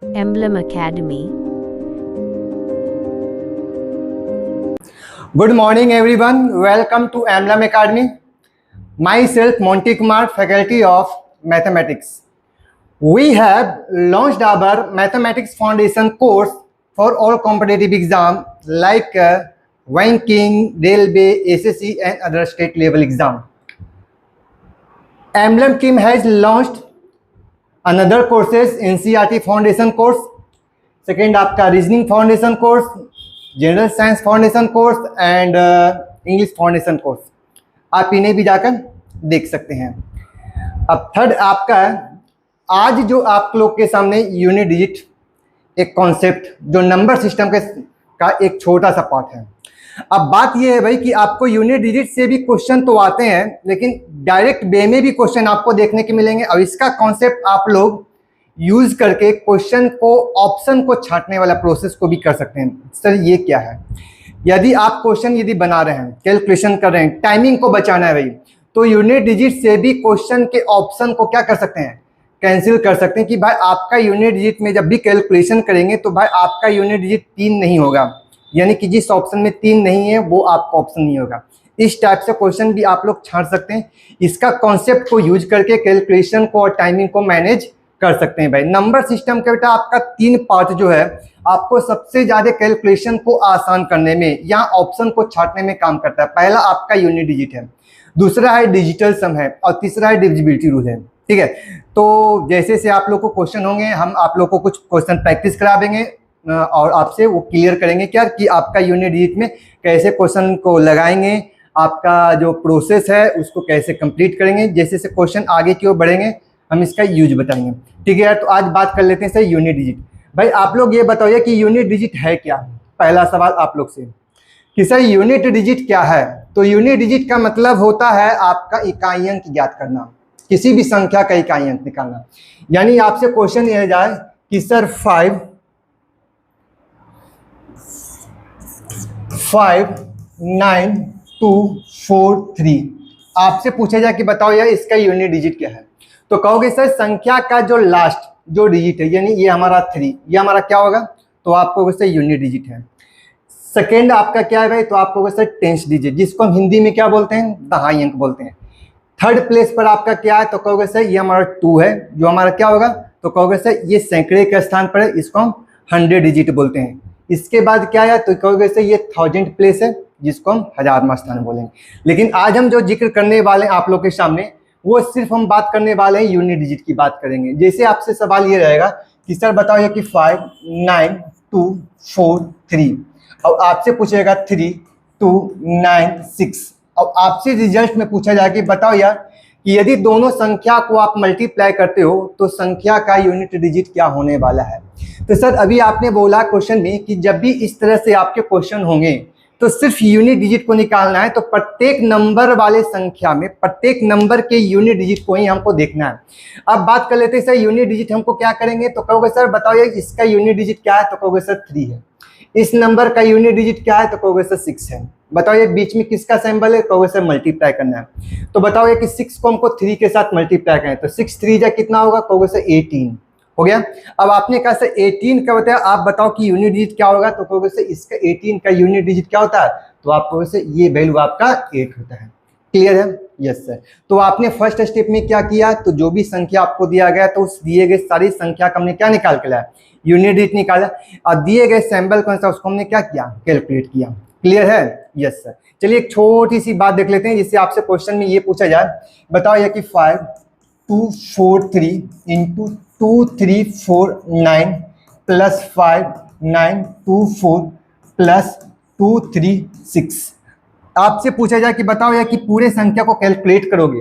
Emblem Academy. Good morning everyone, welcome to Emblem Academy. Myself Monty Kumar, faculty of mathematics. We have launched our mathematics foundation course for all competitive exam like banking, railway, SSC and other state level exam. Emblem team has launched another courses, NCERT foundation course, second आपका reasoning foundation course, general science foundation course and English foundation course. आप इन्हें भी जाकर देख सकते हैं. अब third आपका आज जो आप लोग के सामने यूनिट डिजिट एक कॉन्सेप्ट जो नंबर सिस्टम का एक छोटा सा पार्ट है. अब बात यह है भाई कि आपको यूनिट डिजिट से भी क्वेश्चन तो आते हैं लेकिन डायरेक्ट वे में भी क्वेश्चन आपको देखने के मिलेंगे. और इसका कॉन्सेप्ट आप लोग यूज करके क्वेश्चन को ऑप्शन को छांटने वाला प्रोसेस को भी कर सकते हैं. सर ये क्या है? यदि आप क्वेश्चन यदि बना रहे हैं, कैलकुलेशन कर रहे हैं, टाइमिंग को बचाना है भाई, तो यूनिट डिजिट से भी क्वेश्चन के ऑप्शन को क्या कर सकते हैं, कैंसिल कर सकते हैं. कि भाई आपका यूनिट डिजिट में जब भी कैलकुलेशन करेंगे तो भाई आपका यूनिट डिजिट 3 नहीं होगा, यानी कि जिस ऑप्शन में 3 नहीं है वो आपका ऑप्शन नहीं होगा. इस टाइप से क्वेश्चन भी आप लोग छांट सकते हैं. इसका कॉन्सेप्ट को यूज करके कैलकुलेशन को और टाइमिंग को मैनेज कर सकते हैं भाई. नंबर सिस्टम का बेटा आपका 3 पार्ट जो है आपको सबसे ज्यादा कैलकुलेशन को आसान करने में या ऑप्शन को छांटने में काम करता है. पहला आपका यूनिट डिजिट है, दूसरा है डिजिटल सम है और तीसरा है डिविजिबिलिटी रूल है. ठीक है, तो जैसे से आप लोग को क्वेश्चन होंगे हम आप लोग को कुछ क्वेश्चन प्रैक्टिस करा देंगे और आपसे वो क्लियर करेंगे क्या कि आपका यूनिट डिजिट में कैसे क्वेश्चन को लगाएंगे, आपका जो प्रोसेस है उसको कैसे कंप्लीट करेंगे. जैसे से क्वेश्चन आगे की ओर बढ़ेंगे हम इसका यूज बताएंगे. ठीक है यार, तो आज बात कर लेते हैं सर यूनिट डिजिट. भाई आप लोग ये बताइए कि यूनिट डिजिट है क्या. पहला सवाल आप लोग से कि सर यूनिट डिजिट क्या है. तो यूनिट डिजिट का मतलब होता है आपका इकाई अंक ज्ञात करना, किसी भी संख्या का इकाई अंक निकालना. यानी आपसे क्वेश्चन यह जाए कि सर 5 9 2 4 3 आपसे पूछा जाए कि बताओ यार इसका यूनिट डिजिट क्या है. तो कहोगे सर संख्या का जो लास्ट जो डिजिट है यानी ये हमारा 3, ये हमारा क्या होगा, तो आप कहोगे सर यूनिट डिजिट है. सेकेंड आपका क्या है भाई, तो आप कहोगे सर टेंस डिजिट, जिसको हम हिंदी में क्या बोलते हैं, दहाई अंक बोलते हैं. थर्ड प्लेस पर आपका क्या है, तो कहोगे सर ये हमारा 2 है, जो हमारा क्या होगा, तो कहोगे सर ये सैकड़े के स्थान पर है, इसको हम 100 डिजिट बोलते हैं. इसके बाद क्या है, तो कहोगे सर ये 1000 प्लेस है, जिसको हम हजारवां स्थान बोलेंगे. लेकिन आज हम जो जिक्र करने वाले हैं आप लोग के सामने वो सिर्फ हम बात करने वाले हैं यूनिट डिजिट की बात करेंगे. जैसे आपसे सवाल ये रहेगा कि सर बताओ ये कि 5 9 2 4 3 और आपसे पूछेगा 3 2 9 6 और आपसे रिजल्ट में पूछा जाए कि बताओ यार कि यदि दोनों संख्या को आप मल्टीप्लाई करते हो तो संख्या का यूनिट डिजिट क्या होने वाला है. तो सर अभी आपने बोला क्वेश्चन में कि जब भी इस तरह से आपके क्वेश्चन होंगे तो सिर्फ यूनिट डिजिट को निकालना है. तो प्रत्येक नंबर वाले संख्या में प्रत्येक नंबर के यूनिट डिजिट को ही हमको देखना है. अब बात कर लेते हैं सर यूनिट डिजिट हमको क्या करेंगे, तो कहोगे सर बताओ ये इसका यूनिट डिजिट क्या है, तो कहोगे सर 3 है. इस नंबर का यूनिट डिजिट क्या है, तो कहोगे सर 6 है. बताओ ये बीच में किसका सिंबल है, कहोगे सर मल्टीप्लाई करना है. तो बताओ ये कि 6 को हमको 3 के साथ मल्टीप्लाई करें तो 6 3 जा कितना होगा, कहोगे सर 18 हो गया. अब आपने कहा सर 18 का बताया, आप बताओ कि यूनिट डिजिट क्या होगा, तो कहोगे सर इसका 18 का यूनिट डिजिट क्या होता है, तो आप कहोगे सर ये वैल्यू आपका 8 होता है. क्लियर है? Yes sir. तो आपने फर्स्ट स्टेप में क्या किया, तो जो भी संख्या आपको दिया गया तो उस दिए गए सारी संख्या का हमने क्या निकाल के लाया, यूनिट डिजिट निकाला और दिए गए सैंपल कौन सा उसको हमने क्या किया, कैलकुलेट किया. क्लियर है? Yes sir. चलिए एक छोटी सी बात देख लेते हैं जिससे आपसे क्वेश्चन में ये पूछा जाए, बताओ यह कि 5 2 4 3 इंटू 2 3 4 9 प्लस 5 9 2 4 प्लस 2 3 6 आपसे पूछा जाए कि बताओ यार कि पूरे संख्या को कैलकुलेट करोगे,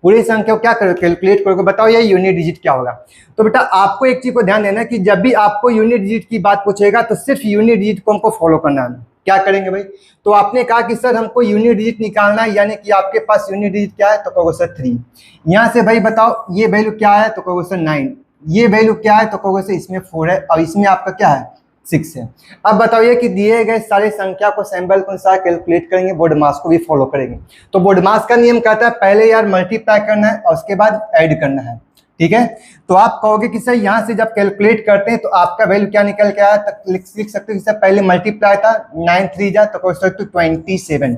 पूरी संख्या को क्या करोगे, कैलकुलेट करोगे, बताओ यार यूनिट डिजिट क्या होगा. तो बेटा आपको एक चीज को ध्यान देना कि जब भी आपको यूनिट डिजिट की बात पूछेगा तो सिर्फ यूनिट डिजिट को हमको फॉलो करना है. क्या करेंगे भाई, तो आपने कहा कि सर हमको यूनिट डिजिट निकालना है, यानी कि आपके पास यूनिट डिजिट क्या है, तो कहोगे सर 3. यहाँ से भाई बताओ ये वैल्यू क्या है, तो कहोगे सर 9. ये वैल्यू क्या है, तो कहोगे सर इसमें 4 है और इसमें आपका क्या है 6 है. अब बताइए कि दिए गए सारे संख्या को सैंपल के अनुसार कैलकुलेट करेंगे, बोर्ड मास को भी फॉलो करेंगे. तो बोर्ड मास का नियम कहता है पहले यार मल्टीप्लाई करना है और उसके बाद ऐड करना है. ठीक है। तो आप कहोगे कि सर यहाँ से जब कैलकुलेट करते हैं तो आपका वैल्यू क्या निकल के आया, तो लिख सकते हो कि सर पहले मल्टीप्लाई था 9 3 जा तो कहोगे सर 27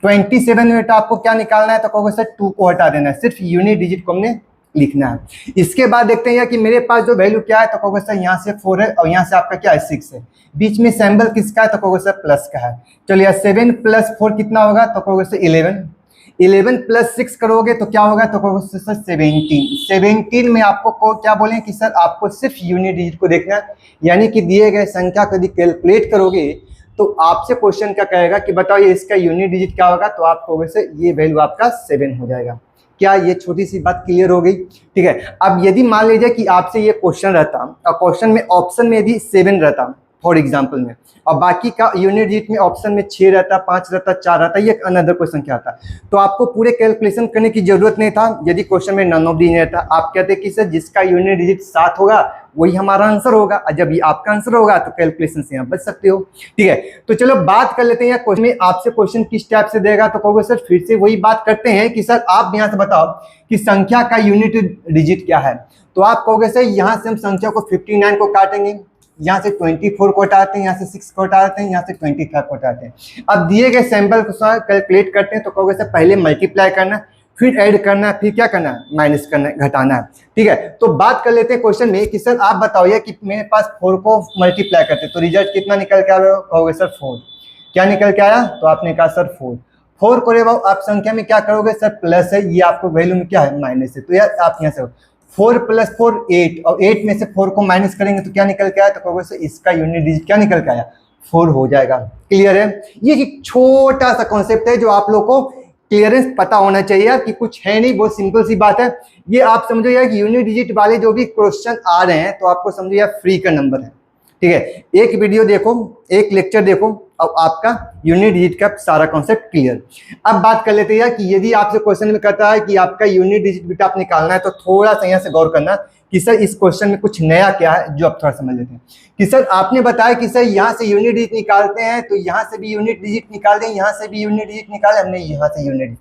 27 में तो आपको क्या निकालना है, तो कहोगे सर 2 को हटा देना है, सिर्फ यूनिट डिजिट को हमने लिखना है। इसके बाद देखते हैं कि मेरे पास जो वैल्यू क्या है, तो कहोगे सर यहाँ से 4 है और यहाँ से आपका क्या है 6 है, बीच में सिंबल किसका है, तो कहोगे सर प्लस का है। चलिए 7 + 4 कितना होगा, तो कहोगे सर 11 11 + 6 करोगे तो क्या होगा, तो कहोगे सर 17 में आपको क्या बोले कि सर आपको सिर्फ यूनिट डिजिट को देखना है, यानी कि दिए गए संख्या को यदि कैलकुलेट करोगे तो आपसे क्वेश्चन क्या कहेगा कि बताओ ये इसका यूनिट डिजिट क्या होगा, तो आप कहोगे सर ये वैल्यू आपका 7 हो जाएगा। क्या ये छोटी सी बात क्लियर हो गई? ठीक है। अब यदि मान लीजिए कि आपसे ये क्वेश्चन रहता और क्वेश्चन में ऑप्शन में यदि 7 रहता फॉर एग्जाम्पल में, और बाकी का यूनिट डिजिट में ऑप्शन में 6 रहता, 5 रहता, 4 रहता, ये अनदर क्वेश्चन क्या था, तो आपको पूरे कैलकुलेशन करने की जरूरत नहीं था। यदि क्वेश्चन में नन ऑफ दी रहता, आप कहते कि सर जिसका यूनिट डिजिट 7 होगा वही हमारा आंसर होगा, और जब ये आपका आंसर होगा तो कैलकुलेशन से आप बच सकते हो। ठीक है, तो चलो बात कर लेते हैं क्वेश्चन में आपसे क्वेश्चन किस टाइप से देगा, तो कहोगे सर फिर से वही बात करते हैं कि सर आप यहाँ से बताओ कि संख्या का यूनिट डिजिट क्या है, तो आप कहोगे सर यहाँ से हम संख्या को 59 को काटेंगे, यहाँ से 24 को हटाते हैं, यहाँ से 6 को हटाते हैं, यहाँ से 25 को हटाते हैं। अब दिए गए सैंपल को कैलकुलेट करते हैं, तो कहोगे सर पहले मल्टीप्लाई करना, फिर ऐड करना, फिर क्या करना है माइनस करना, घटाना है। ठीक है, तो बात कर लेते हैं क्वेश्चन में कि सर आप बताइए कि मेरे पास 4 को मल्टीप्लाई करते तो रिजल्ट कितना निकल के आया, कहोगे सर 4। क्या निकल के आया, तो आपने कहा सर 4 को रे आप संख्या में क्या करोगे, सर प्लस है, ये आपको वैल्यू में क्या है माइनस है, तो यार आप यहाँ से 4 + 4 8, और 8 में से 4 को माइनस करेंगे तो क्या निकल के आया, तो कहोगे सर इसका यूनिट डिजिट क्या निकल के आया 4 हो जाएगा। क्लियर है? ये एक छोटा सा कॉन्सेप्ट है जो आप लोग को क्लियरेंस पता होना चाहिए यार, कि कुछ है नहीं, बहुत सिंपल सी बात है। ये आप समझो यार कि यूनिट डिजिट वाले जो भी क्वेश्चन आ रहे हैं तो आपको समझो यार फ्री का नंबर है। ठीक है, एक वीडियो देखो, एक लेक्चर देखो, अब आपका यूनिट डिजिट का सारा कॉन्सेप्ट क्लियर। अब बात कर लेते हैं कि यदि आपसे क्वेश्चन में कहता है कि आपका यूनिट डिजिट बेटा आप निकालना है, तो थोड़ा सा यहाँ से गौर करना कि सर इस क्वेश्चन में कुछ नया क्या है, जो आप थोड़ा समझ लेते हैं। कि सर आपने बताया कि सर यहाँ से यूनिट डिजिट निकालते हैं तो यहाँ से भी यूनिट डिजिट निकाल दें, यहाँ से भी यूनिट डिजिट निकाले, हमने यहाँ से यूनिट।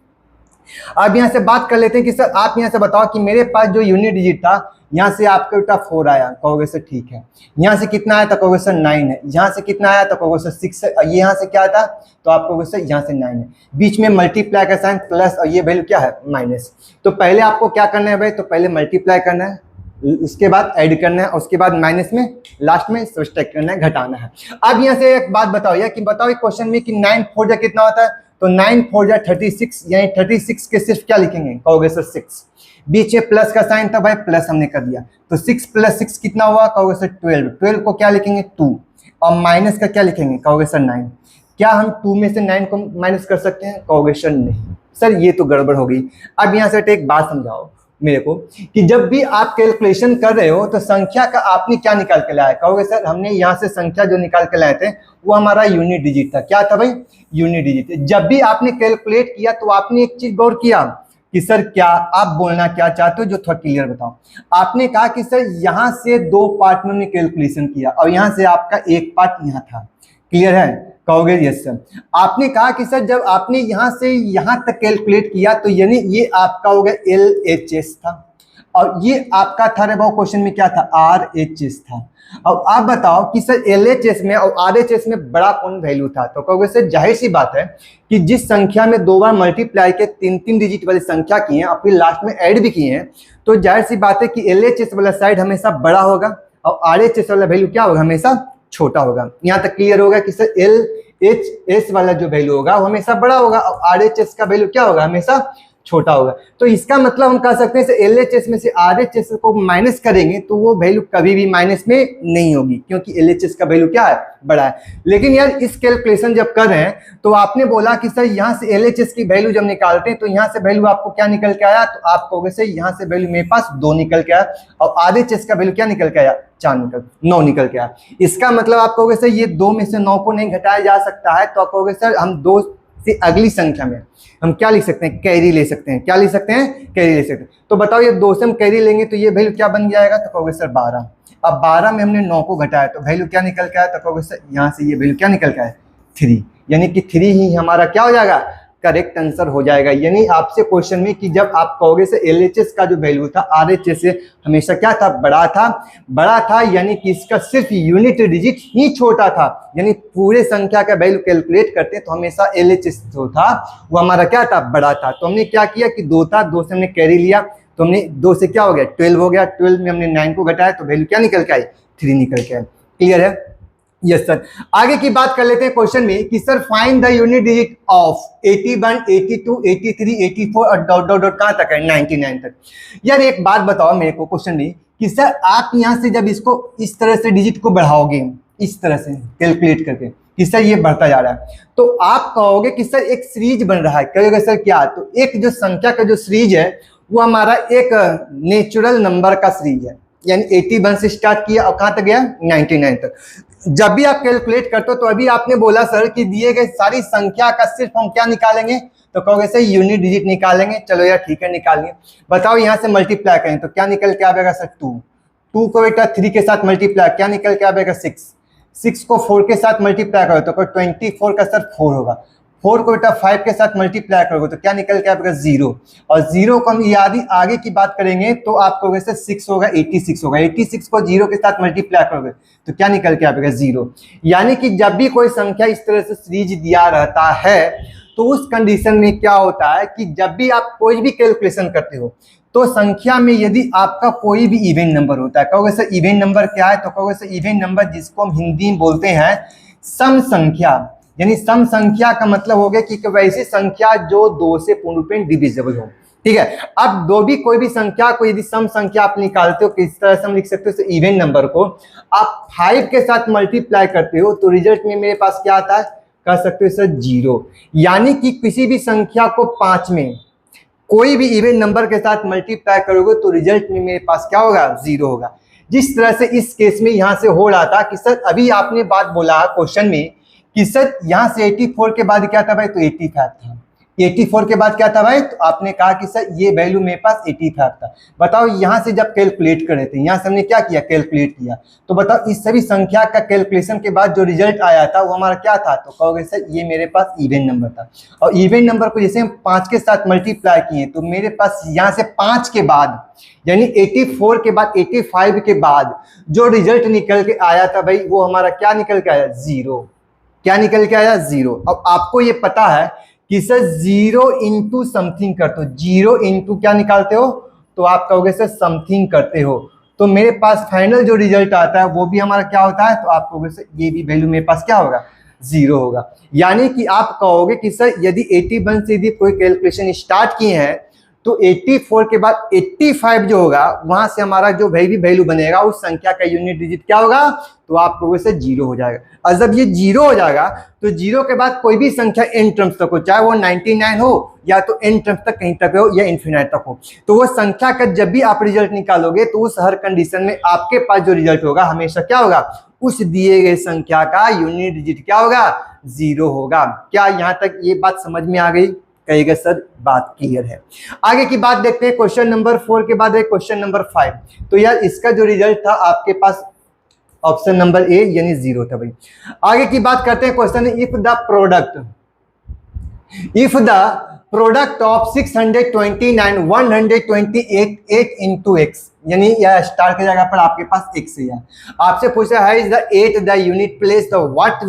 अब यहाँ से बात कर लेते हैं कि सर आप यहाँ से बताओ कि मेरे पास जो यूनिट डिजिट था, यहाँ से आपका बेटा 4 आया, कहोगे सर ठीक है। यहाँ से कितना आया, तो कहोगे सर 9 है। यहाँ से कितना आया, तो कहोगे सर 6 है। ये यहाँ से क्या था, तो आप कहोगे सर यहाँ से 9 है। बीच में मल्टीप्लाई का साइन प्लस, और ये वैल्यू क्या है माइनस। तो पहले आपको क्या करना है भाई, तो पहले मल्टीप्लाई करना है, उसके बाद ऐड करना है, उसके बाद माइनस में लास्ट में सब्ट्रैक्ट करना है, घटाना है। अब यहाँ से एक बात बताओ यार कि बताओ क्वेश्चन में कि 9 4 जा कितना होता है, तो 9 4 जा 36, यानी 36 के सिर्फ क्या लिखेंगे, कहोगे सर 6। बीच में प्लस का साइन था भाई, प्लस हमने कर दिया, तो 6 + 6 कितना हुआ, कहोगे सर 12। 12 को क्या लिखेंगे 2, और माइनस का क्या लिखेंगे, कहोगे सर 9। क्या हम 2 में से 9 को माइनस कर सकते हैं, कहोगे सर नहीं, सर ये तो गड़बड़ हो गई। अब यहाँ से एक बात समझाओ मेरे को कि जब भी आप कैलकुलेशन कर रहे हो तो संख्या का आपने क्या निकाल के लाया, कहोगे सर हमने यहाँ से संख्या जो निकाल के लाए थे वो हमारा यूनिट डिजिट था। क्या था भाई, यूनिट डिजिट। जब भी आपने कैलकुलेट किया तो आपने एक चीज गौर किया कि सर क्या आप बोलना क्या चाहते हो, जो थोड़ा क्लियर बताओ। आपने कहा कि सर यहाँ से 2 पार्ट में हमने कैलकुलेशन किया और यहाँ से आपका एक पार्ट यहाँ था। क्लियर है, कहोगे यस सर। आपने कहा कि सर जब आपने यहाँ से यहाँ तक कैलकुलेट किया तो यानी ये आपका हो गया LHS था, और ये आपका था रे भाव क्वेश्चन में क्या था, RHS था। अब आप बताओ कि सर LHS में और RHS में बड़ा कौन वैल्यू था, तो कहोगे सर जाहिर सी बात है कि जिस संख्या में 2 बार मल्टीप्लाई के 3-3 डिजिट वाली संख्या की है और फिर लास्ट में ऐड भी किए हैं, तो जाहिर सी बात है कि LHS वाला साइड हमेशा बड़ा होगा और RHS वाला वैल्यू क्या होगा, हमेशा छोटा होगा। यहाँ तक क्लियर होगा कि सर LHS वाला जो वैल्यू होगा वो हमेशा बड़ा होगा और RHS का वैल्यू क्या होगा, हमेशा छोटा होगा। तो इसका मतलब हम कह सकते हैं LHS में से RHS को माइनस करेंगे तो वो वैल्यू कभी भी माइनस में नहीं होगी, क्योंकि LHS का वैल्यू क्या है, बड़ा है। लेकिन यार इस कैलकुलेशन जब कर रहे हैं तो आपने बोला कि सर यहाँ से LHS की वैल्यू जब निकालते हैं तो यहाँ से वैल्यू आपको क्या निकल के आया, तो आप कहोगे सर यहाँ से वैल्यू मेरे पास 2 निकल के आया और RHS का वैल्यू क्या निकल के आया, 9 निकल के आया। इसका मतलब आप कहोगे सर ये 2 में से 9 को नहीं घटाया जा सकता है, तो आप कहोगे सर हम 2 से अगली संख्या में हम क्या लिख सकते हैं, कैरी ले सकते हैं। क्या लिख सकते हैं, कैरी ले सकते हैं। तो बताओ ये 2 से हम कैरी लेंगे तो ये वैल्यू क्या बन जाएगा, तो कहोगे सर 12। अब 12 में हमने 9 को घटाया तो वैल्यू क्या निकल के आया, तो कहोगे सर यहाँ से ये वैल्यू क्या निकल के आया, 3, यानी कि 3 ही हमारा क्या हो जाएगा, करेक्ट आंसर हो जाएगा। यानी आपसे क्वेश्चन में कि जब आप कहोगे से एलएचएस का जो वैल्यू था आरएचएस से हमेशा क्या था, बड़ा था यानी कि इसका सिर्फ यूनिट डिजिट ही छोटा था। यानी पूरे संख्या का वैल्यू कैलकुलेट करते तो हमेशा एलएचएस जो था वो हमारा क्या था, बड़ा था। तो हमने क्या किया कि 2 था, 2 से हमने कैरी लिया, तो हमने 2 से क्या हो गया 12 हो गया, 12 में हमने 9 को घटाया तो वैल्यू क्या निकल के आई, 3 निकल के आई। क्लियर है? Yes sir. आगे की बात कर लेते हैं क्वेश्चन में कि sir find the unit digit of 81, 82, 83, 84 और डॉट डॉट डॉट कहां तक है, 99 तक। यार एक बात बताओ मेरे को क्वेश्चन में कि सर आप यहां से जब इसको इस तरह से डिजिट को बढ़ाओगे, इस तरह से कैलकुलेट करके कि सर ये बढ़ता जा रहा है, तो आप कहोगे कि सर एक सीरीज बन रहा है। कहोगे सर क्या? तो एक जो संख्या का जो सीरीज है वो हमारा एक नेचुरल नंबर का सीरीज है। यानी 81 से स्टार्ट किया और कहां तक गया, 99 तक। जब भी आप कैलकुलेट करते हो तो अभी आपने बोला सर कि दिए गए सारी संख्या का सिर्फ हम क्या निकालेंगे, तो कहोगे सर यूनिट डिजिट निकालेंगे। चलो यार ठीक है, निकालिए। बताओ यहाँ से मल्टीप्लाई करें तो क्या निकल के आएगा सर, 2 को बेटा 3 के साथ मल्टीप्लाई, क्या निकल के आएगा 6 को 4 के साथ मल्टीप्लाई करो तो 24 का सर 4 होगा। 4 को बेटा 5 के साथ मल्टीप्लाई करोगे तो क्या निकल के आएगा 0, और 0 को हम यदि आगे की बात करेंगे तो आपको वैसे 6 होगा, 86 होगा। 86 को 0 के साथ मल्टीप्लाई करोगे तो क्या निकल के आएगा 0। यानी कि जब भी कोई संख्या इस तरह से सीरीज दिया रहता है तो उस कंडीशन में क्या होता है कि जब भी आप कोई भी कैलकुलेशन करते हो तो संख्या में यदि आपका कोई भी इवेंट नंबर होता है, कहोगे सर इवेंट नंबर क्या है, तो कहोगे सर इवेंट नंबर जिसको हम हिंदी में बोलते हैं सम संख्या। यानी सम संख्या का मतलब हो गया कि वैसी संख्या जो 2 से पूर्ण रूप में डिविजिबल हो। ठीक है, अब कोई भी संख्या को यदि सम संख्या आप निकालते हो, किस तरह से हम लिख सकते हो, इवेंट नंबर को आप 5 के साथ मल्टीप्लाई करते हो तो रिजल्ट में मेरे पास क्या आता है, कह सकते हो सर 0। यानी कि किसी भी संख्या को 5 में कोई भी इवेंट नंबर के साथ मल्टीप्लाई करोगे तो रिजल्ट में मेरे पास क्या होगा, 0 होगा। जिस तरह से इस केस में यहां से हो रहा था कि सर अभी आपने बात बोला क्वेश्चन में कि सर यहां से 84 के बाद क्या था भाई, तो 85 था। 84 के बाद क्या था भाई, तो आपने कहा कि सर ये वैल्यू मेरे पास 85 था। बताओ यहां से जब कैलकुलेट करे थे, यहां से हमने क्या किया, कैलकुलेट किया, तो बताओ इस सभी संख्या का कैलकुलेशन के बाद जो रिजल्ट आया था वो हमारा क्या था, तो कहोगे सर ये मेरे पास इवेंट नंबर था। और इवेंट नंबर को जैसे हम 5 के साथ मल्टीप्लाई किए तो मेरे पास यहाँ से 5 के बाद यानी 84 के बाद 85 के बाद जो रिजल्ट निकल के आया था भाई वो हमारा क्या निकल के आया, 0। क्या निकल के आया, 0। अब आपको ये पता है कि सर 0 इंटू समथिंग करते हो, 0 इंटू क्या निकालते हो, तो आप कहोगे सर समथिंग करते हो, तो मेरे पास फाइनल जो रिजल्ट आता है वो भी हमारा क्या होता है, तो आप कहोगे सर ये भी वैल्यू मेरे पास क्या होगा, 0 होगा। यानी कि आप कहोगे कि सर यदि 81 से यदि कोई कैलकुलेशन स्टार्ट किए हैं तो 84 के बाद 85 जो होगा वहां से हमारा जो वैल्यू बनेगा उस संख्या का यूनिट डिजिट क्या होगा, तो आप कहोगे सर 0 हो जाएगा। और जब ये 0 हो जाएगा तो 0 के बाद कोई भी संख्या n टर्म्स तक हो, चाहे वो 99 हो या तो n टर्म्स तक कहीं तक हो या इन्फिनाइट तक हो, तो वो संख्या का जब भी आप रिजल्ट निकालोगे तो उस हर कंडीशन में आपके पास जो रिजल्ट होगा हमेशा क्या होगा, उस दिए गए संख्या का यूनिट डिजिट क्या होगा, 0 होगा। क्या यहाँ तक ये बात समझ में आ गई? कहेगा सर बात क्लियर है। आगे की बात देखते हैं, क्वेश्चन नंबर 4 के बाद है क्वेश्चन नंबर 5। तो यार इसका जो रिजल्ट था आपके पास ऑप्शन नंबर ए यानी 0 था भाई। आगे की बात करते हैं question, if the product of 629 128 into x, यानी यह स्टार की जगह पर आपके पास एक्स है। आपसे पूछा है is the 8 the unit place, the what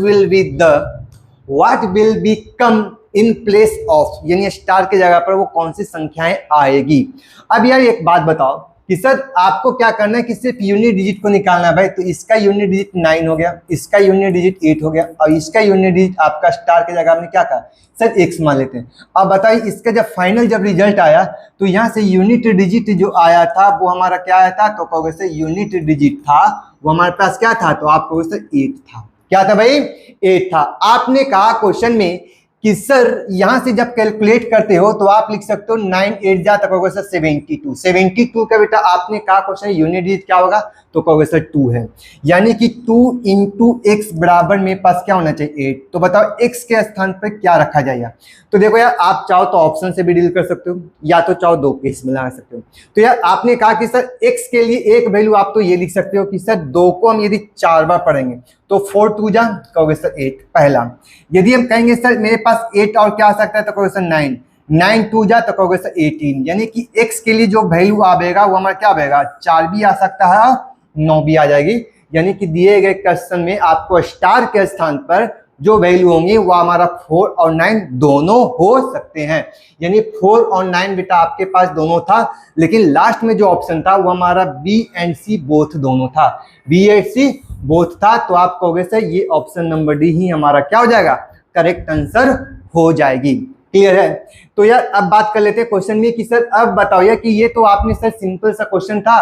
will be come in place of, यानी स्टार की जगह पर वो कौन सी संख्याएं आएगी। अब यार एक बात बताओ कि सर आपको क्या करना है कि सिर्फ यूनिट डिजिट को निकालना है भाई, तो इसका यूनिट डिजिट 9 हो गया, इसका यूनिट डिजिट 8 हो गया और इसका यूनिट डिजिट आपका स्टार की जगह में क्या कहा सर x मान लेते हैं। अब बताइए इसका जब फाइनल जब रिजल्ट आया तो यहाँ से यूनिट डिजिट जो आया था वो हमारा क्या आया था, तो कहोगे सर यूनिट डिजिट था वो हमारे पास क्या था, तो आप कहोगे सर 8 था। क्या था भाई, 8 था। आपने कहा क्वेश्चन में कि सर यहां से जब कैलकुलेट करते हो तो आप लिख सकते हो 9 8 जा तक होगा सर 72 का बेटा आपने कहा क्वेश्चन यूनिट डिजिट क्या होगा, तो कहोगे सर 2 है। यानी कि 2 इंटू एक्स बराबर मेरे पास क्या होना चाहिए 8। तो बताओ एक्स के स्थान पर क्या रखा जाएगा। तो देखो यार आप चाहो तो ऑप्शन से भी डील कर सकते हो या तो चाहो 2 केस में लगा सकते हो। तो यार आपने कहा कि सर एक्स के लिए एक वैल्यू आप तो ये लिख सकते हो कि सर 2 को हम यदि 4 बार पढ़ेंगे तो 4 2 जा कहोगे सर 8 पहला। यदि हम कहेंगे सर मेरे पास 8 और क्या आ सकता है तो कहोगे सर 9, 9 2 जा तो कहोगे सर 18, यानी कि x के लिए जो वैल्यू आएगा वो हमारा क्या आएगा 4 भी आ सकता है और 9 भी आ जाएगी। यानी कि दिए गए क्वेश्चन में आपको स्टार के स्थान पर जो वैल्यू होंगी वो हमारा 4 और 9 दोनों हो सकते हैं। यानी 4 और 9 बेटा आपके पास दोनों था, लेकिन लास्ट में जो ऑप्शन था वो हमारा बी एंड सी बोथ दोनों था, बी एंड सी बोथ था। तो आप कहोगे सर ये ऑप्शन नंबर डी ही हमारा क्या हो जाएगा करेक्ट आंसर हो जाएगी। क्लियर है। तो यार अब बात कर लेते हैं क्वेश्चन में कि सर अब बताओ यार कि ये तो आपने सर सिंपल सा क्वेश्चन था,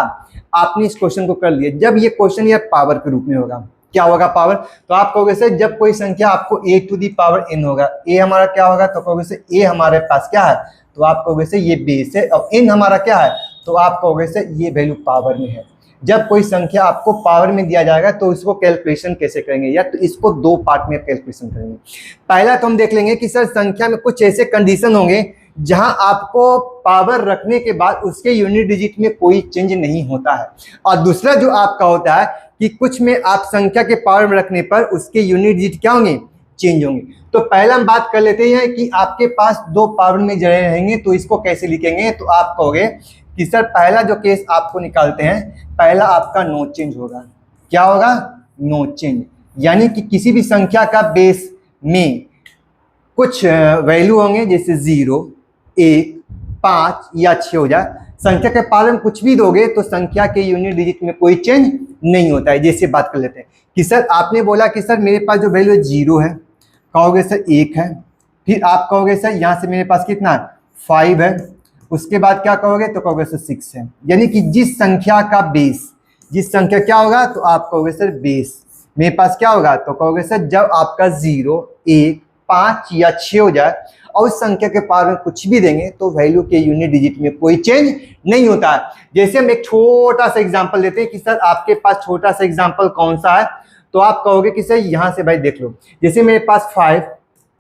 आपने इस क्वेश्चन को कर लिया। जब ये क्वेश्चन यार पावर के रूप में होगा, क्या होगा पावर, तो आप कहोगे सर जब कोई संख्या आपको a to the power n होगा, a हमारा क्या होगा तो कहोगे सर a हमारे पास क्या है तो आप कहोगे सर ये बेस है, और n हमारा क्या है तो आप कहोगे सर ये वैल्यू पावर में है। जब कोई संख्या आपको पावर में दिया जाएगा तो इसको कैलकुलेशन कैसे करेंगे या तो इसको दो पार्ट में कैलकुलेशन करेंगे। पहला तो हम देख लेंगे कि सर संख्या में कुछ ऐसे कंडीशन होंगे जहां आपको पावर रखने के बाद उसके यूनिट डिजिट में कोई चेंज नहीं होता है, और दूसरा जो आपका होता है कि कुछ में आप संख्या के पावर में रखने पर उसके यूनिट डिजिट क्या होंगे चेंज होंगे। तो पहला हम बात कर लेते हैं कि आपके पास दो पावर में जड़े रहेंगे तो इसको कैसे लिखेंगे। तो आप कहोगे कि सर पहला जो केस आपको निकालते हैं, पहला आपका नो चेंज होगा। क्या होगा नो चेंज, यानी कि किसी भी संख्या का बेस में कुछ वैल्यू होंगे जैसे 0 1 5 या 6 हो जाए, संख्या के पावर में कुछ भी दोगे तो संख्या के यूनिट डिजिट में कोई चेंज नहीं होता है। जैसे बात कर लेते हैं कि सर आपने बोला कि सर मेरे पास जो वैल्यू है 0 है, कहोगे सर 1 है, फिर आप कहोगे सर यहाँ से मेरे पास कितना 5 है, उसके बाद क्या कहोगे तो कहोगे सर 6 है। यानी कि जिस संख्या का बेस, जिस संख्या क्या होगा तो आप कहोगे सर बेस मेरे पास क्या होगा तो कहोगे सर जब आपका 0 1 5 या 6 हो जाए और उस संख्या के पावर में कुछ भी देंगे तो वैल्यू के यूनिट डिजिट में कोई चेंज नहीं होता है। जैसे हम एक छोटा सा एग्जांपल लेते हैं कि सर आपके पास छोटा सा एग्जांपल कौन सा है, तो आप कहोगे कि सर यहां से भाई देख लो, जैसे मेरे पास 5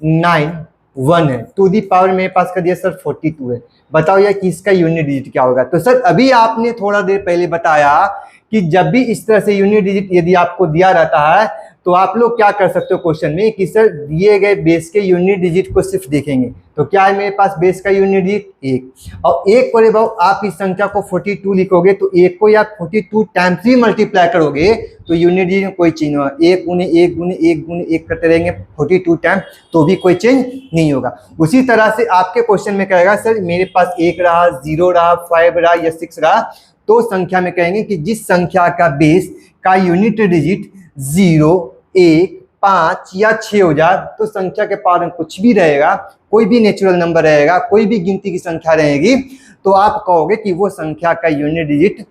9 1 है, टू दी पावर मेरे पास कर दिया सर 42 है। बताओ यार कि इसका यूनिट डिजिट क्या होगा। तो सर अभी आपने थोड़ा देर पहले बताया कि जब भी इस तरह से यूनिट डिजिट यदि आपको दिया रहता है तो आप लोग क्या कर सकते हो क्वेश्चन में कि सर दिए गए बेस के यूनिट डिजिट को सिर्फ देखेंगे। तो क्या है मेरे पास बेस का यूनिट डिजिट 1, और 1 को भाव आप इस संख्या को 42 लिखोगे तो 1 को या 42 टाइम्स भी मल्टीप्लाई करोगे तो यूनिट डिजिट में कोई चेंज होगा। 1 गुने 1 गुने 1 गुने 1 करते रहेंगे 42 टाइम तो भी कोई चेंज नहीं होगा। उसी तरह से आपके क्वेश्चन में कहेगा सर मेरे पास 1 रहा 0 रहा 5 रहा या 6 रहा, तो संख्या में कहेंगे कि जिस संख्या का बेस का यूनिट डिजिट 0 1 5 या 6 हो जाए तो संख्या के पावर में कुछ भी रहेगा, कोई भी नेचुरल नंबर रहेगा, कोई भी गिनती की संख्या रहेगी, तो आप कहोगे कि वो संख्या का यूनिट डिजिट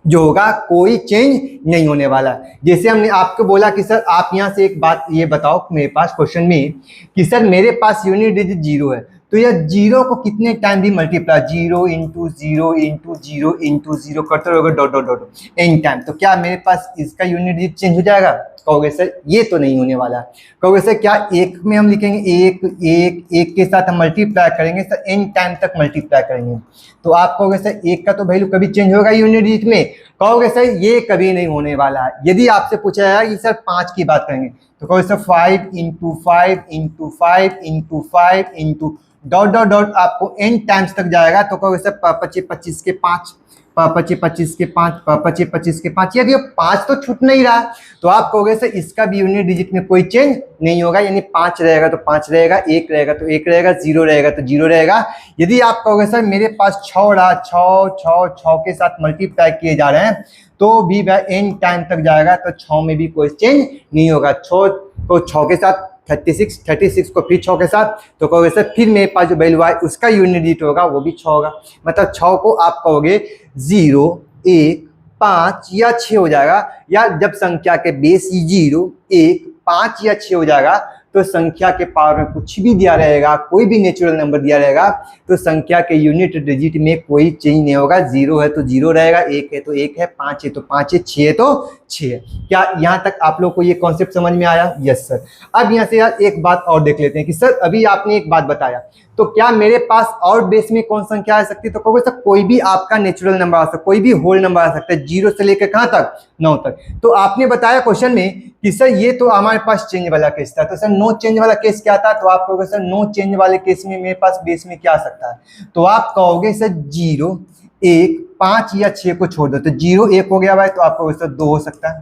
जो होगा कोई चेंज नहीं होने वाला है। जैसे हमने आपको बोला कि सर आप यहाँ से एक बात ये बताओ मेरे पास क्वेश्चन में कि सर मेरे पास यूनिट डिजिट 0 है, तो यह 0 को कितने टाइम भी मल्टीप्लाई 0 इंटू 0 इंटू 0 इंटू 0 करते रहोगे dot dot dot n time, तो क्या मेरे पास इसका यूनिट डिजिट चेंज हो जाएगा। कहोगे सर ये तो नहीं होने वाला है। कहोगे सर क्या 1 में हम लिखेंगे 1 1 1 के साथ हम मल्टीप्लाई करेंगे सर एन टाइम तक मल्टीप्लाई करेंगे, तो आप कहोगे सर 1 का तो वैल्यू कभी चेंज होगा यूनिट डिजिट में, कहोगे सर ये कभी नहीं होने वाला है। यदि आपसे पूछा जाए कि सर 5 की बात करेंगे तो कहोगे sir 5 into 5 into 5 into 5 into dot dot dot आपको n टाइम्स तक जाएगा, तो कहोगे सर 25 25 के 5 25 25 के 5 25 25 के 5, यदि 5 तो छूट नहीं रहा तो आप कहोगे सर इसका भी यूनिट डिजिट में कोई चेंज नहीं होगा, यानी 5 रहेगा तो 5 रहेगा, 1 रहेगा तो 1 रहेगा, 0 रहेगा तो 0 रहेगा। यदि आप कहोगे सर मेरे पास 6 रहा 6 6 6 के साथ मल्टीप्लाई किए जा रहे हैं तो भी वह n टाइम तक जाएगा तो 6 में भी कोई चेंज नहीं होगा। 6 को 6 के साथ 36 36 को फिर 6 के साथ, तो कहोगे सर फिर मेरे पास जो वैल्यू आए उसका यूनिट डिजिट होगा वो भी 6 होगा। मतलब 6 को आप कहोगे 0 1 5 या 6 हो जाएगा, या जब संख्या के बेस 0 1 5 या 6 हो जाएगा तो संख्या के पावर में कुछ भी दिया रहेगा, कोई भी नेचुरल नंबर दिया रहेगा तो संख्या के यूनिट डिजिट में कोई चेंज नहीं होगा। 0 है तो 0 रहेगा, 1 है तो 1 है, 5 है तो 5 है, 6 है तो 6 है। क्या यहाँ तक आप लोग को ये कॉन्सेप्ट समझ में आया। Yes sir. अब यहाँ से यार एक बात और देख लेते हैं कि सर अभी आपने एक बात बताया तो क्या मेरे पास और बेस में कौन संख्या आ सकती है, तो कहोगे सर कोई भी आपका नेचुरल नंबर आ सकता है, कोई भी होल नंबर आ सकता है, 0 से लेकर कहाँ तक 9 तक। तो आपने बताया क्वेश्चन में कि सर ये तो हमारे पास चेंज वाला केस था, तो सर नो चेंज वाला केस क्या था, तो आप कहोगे सर नो चेंज वाले केस में मेरे पास बेस में क्या आ सकता है, तो आप कहोगे सर 0 1 5 या 6 को छोड़ दो, तो 0 1 हो गया भाई, तो आप कहोगे सर 2 हो सकता है,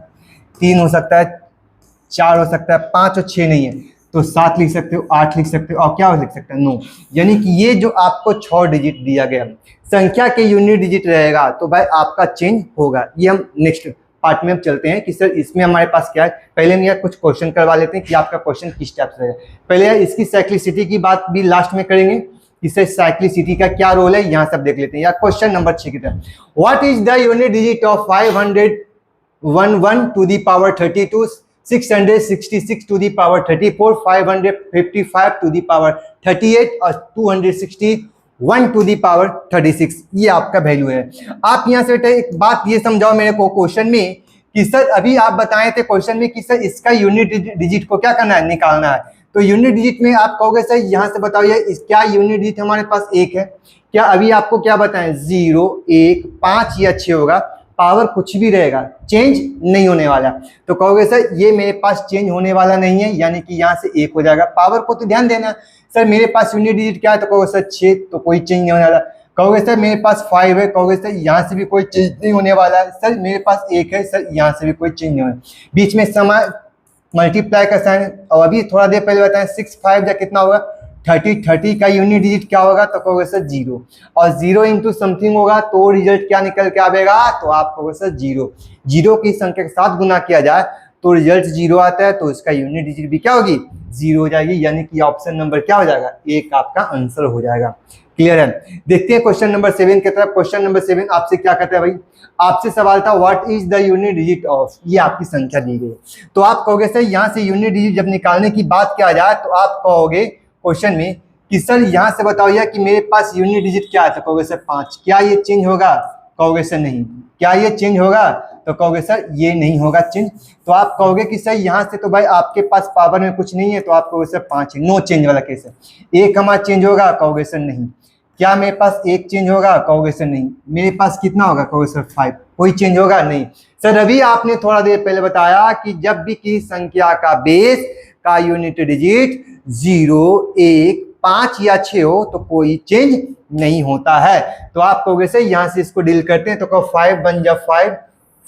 3 हो सकता है, 4 हो सकता है, 5 और 6 नहीं है, तो 7 लिख सकते हो, 8 लिख सकते हो, और क्या लिख सकते हैं 9। यानी कि ये जो आपको 6 डिजिट दिया गया संख्या के यूनिट डिजिट रहेगा तो भाई आपका चेंज होगा। ये हम नेक्स्ट पार्ट में हम चलते हैं कि सर इसमें हमारे पास क्या है। पहले हम यार कुछ क्वेश्चन करवा लेते हैं कि आपका क्वेश्चन किस टाइप से रहेगा। पहले यार इसकी साइक्लिसिटी की बात भी लास्ट में करेंगे कि सर साइक्लिसिटी का क्या रोल है, यहाँ सब देख लेते हैं। यार क्वेश्चन नंबर 6 की तरफ, what is the unit digit of 511 to the power 32, 666 to the power 34, 555 to the power 38 और 261 टू दी पावर 36। ये आपका वैल्यू है। आप यहाँ से बेटा एक बात ये समझाओ मेरे को क्वेश्चन में कि सर अभी आप बताए थे क्वेश्चन में कि सर इसका यूनिट डिजिट को क्या करना है, निकालना है। तो यूनिट डिजिट में आप कहोगे सर यहाँ से बताओ यार क्या यूनिट डिजिट हमारे पास 1 है क्या, अभी आपको क्या बताएं 0 1 5 या 6 होगा, पावर कुछ भी रहेगा, चेंज नहीं होने वाला। तो कहोगे सर ये मेरे पास चेंज होने वाला नहीं है, यानी कि यहाँ से 1 हो जाएगा। पावर को तो ध्यान देना, सर मेरे पास यूनिट डिजिट क्या है, तो कहोगे सर 6, तो कोई चेंज नहीं होने वाला। कहोगे सर मेरे पास 5 है, कहोगे सर यहाँ से भी कोई चेंज नहीं होने वाला है। सर मेरे पास 1 है, सर यहाँ से भी कोई चेंज नहीं होने, बीच में समय मल्टीप्लाई का साइन। और अभी थोड़ा देर पहले बताएं 6 5 या कितना होगा 30 का यूनिट डिजिट क्या होगा, तो कहोगे सर 0, और 0 इंटू समथिंग होगा तो रिजल्ट क्या निकल के आएगा, तो आप कहोगे सर 0। 0 की संख्या के साथ गुना किया जाए तो रिजल्ट 0 आता है, तो इसका यूनिट डिजिट भी क्या होगी 0 हो जाएगी, यानी कि ऑप्शन नंबर क्या हो जाएगा 1 आपका आंसर हो जाएगा। क्लियर है। देखते हैं क्वेश्चन नंबर 7 की तरफ। क्वेश्चन नंबर 7 आपसे क्या कहता है भाई, आपसे सवाल था what is the unit digit of, ये आपकी संख्या दी गई। तो आप कहोगे सर यहाँ से यूनिट डिजिट जब निकालने की बात किया जाए तो आप कहोगे क्वेश्चन में कि सर यहाँ से बताओ यार कि मेरे पास यूनिट डिजिट क्या है, तो कहोगे सर 5, क्या ये चेंज होगा, कहोगे सर नहीं। क्या ये चेंज होगा, तो कहोगे सर ये नहीं होगा चेंज। तो आप कहोगे कि सर यहाँ से तो भाई आपके पास पावर में कुछ नहीं है, तो आप कहोगे सर 5 है, नो चेंज वाला केस है। 1 हमारा चेंज होगा, कहोगे सर नहीं। क्या मेरे पास 1 चेंज होगा, कहोगे सर नहीं। मेरे पास कितना होगा, कहोगे सर 5, कोई चेंज होगा नहीं। सर अभी आपने थोड़ा देर पहले बताया कि जब भी किसी संख्या का बेस का यूनिट डिजिट 0 1 5 या 6 हो तो कोई चेंज नहीं होता है। तो आप कहोगे सर यहाँ से इसको डील करते हैं, तो कहो 5 बन जा 5,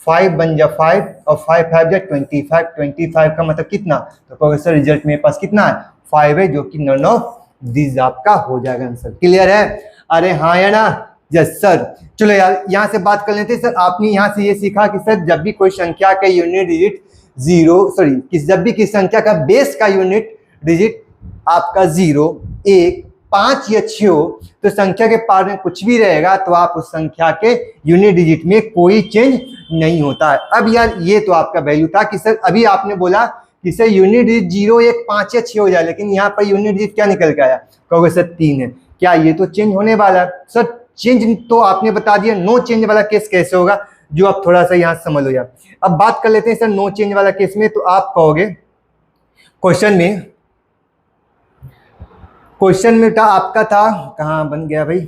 5 बन जा 5 और 5 5 जा 25, 25 का मतलब कितना, तो कहोगे सर रिजल्ट मेरे पास कितना है 5 है, जो कि नन ऑफ दिस आपका हो जाएगा आंसर। क्लियर है, अरे हाँ या ना, यस सर। चलो यार यहाँ से बात कर लेते हैं। सर आपने यहाँ से ये सीखा कि सर जब भी कोई संख्या का यूनिट डिजिट जब भी किसी संख्या का बेस का यूनिट डिजिट आपका 0 1 5 या 6 हो तो संख्या के पार में कुछ भी रहेगा तो आप उस संख्या के यूनिट डिजिट में कोई चेंज नहीं होता है। अब यार ये तो आपका वैल्यू था कि सर अभी आपने बोला कि सर यूनिट डिजिट 0 1 5 या 6 हो जाए, लेकिन यहाँ पर यूनिट डिजिट क्या निकल के आया, कहोगे सर 3 है। क्या ये तो चेंज होने वाला है, सर चेंज तो आपने बता दिया, नो चेंज वाला केस कैसे होगा, जो आप थोड़ा सा यहाँ समझ लो यार। अब बात कर लेते हैं सर नो चेंज वाला केस में। तो आप कहोगे क्वेश्चन में आपका था, कहाँ बन गया भाई,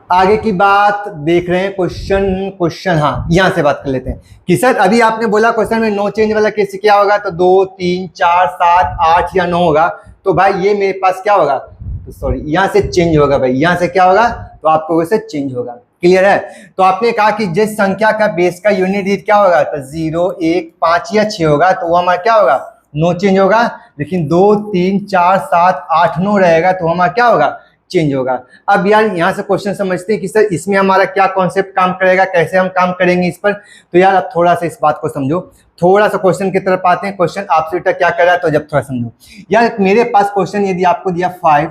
आगे की बात देख रहे हैं। क्वेश्चन हाँ यहाँ से बात कर लेते हैं कि सर अभी आपने बोला क्वेश्चन में नो चेंज वाला केस क्या होगा, तो 2 3 4 7 8 या 9 होगा। तो भाई ये मेरे पास क्या होगा, तो सॉरी यहाँ से चेंज होगा भाई, यहाँ से क्या होगा, तो आपको वैसे चेंज होगा। क्लियर है। तो आपने कहा कि जिस संख्या का बेस का यूनिट डिजिट क्या होगा, तो 0 1 5 या 6 होगा, तो वो हमारा क्या होगा, नो चेंज होगा। लेकिन 2 3 4 7 8 9 रहेगा तो हमारा क्या होगा, चेंज होगा। अब यार यहाँ से क्वेश्चन समझते हैं कि सर इसमें हमारा क्या कॉन्सेप्ट काम करेगा, कैसे हम काम करेंगे इस पर। तो यार अब थोड़ा सा इस बात को समझो, थोड़ा सा क्वेश्चन की तरफ आते हैं। क्वेश्चन आपसे बेटा क्या कर रहा है, तो जब थोड़ा समझो यार। मेरे पास क्वेश्चन यदि आपको दिया 5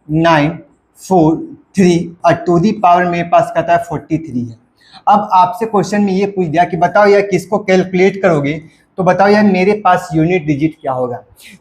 9 4 3 और टू दी पावर मेरे पास कहता है 43 है। अब आपसे क्वेश्चन में ये पूछ दिया कि बताओ यार किसको कैलकुलेट करोगे, तो बताओ यार मेरे पास यूनिट डिजिट क्या होगा।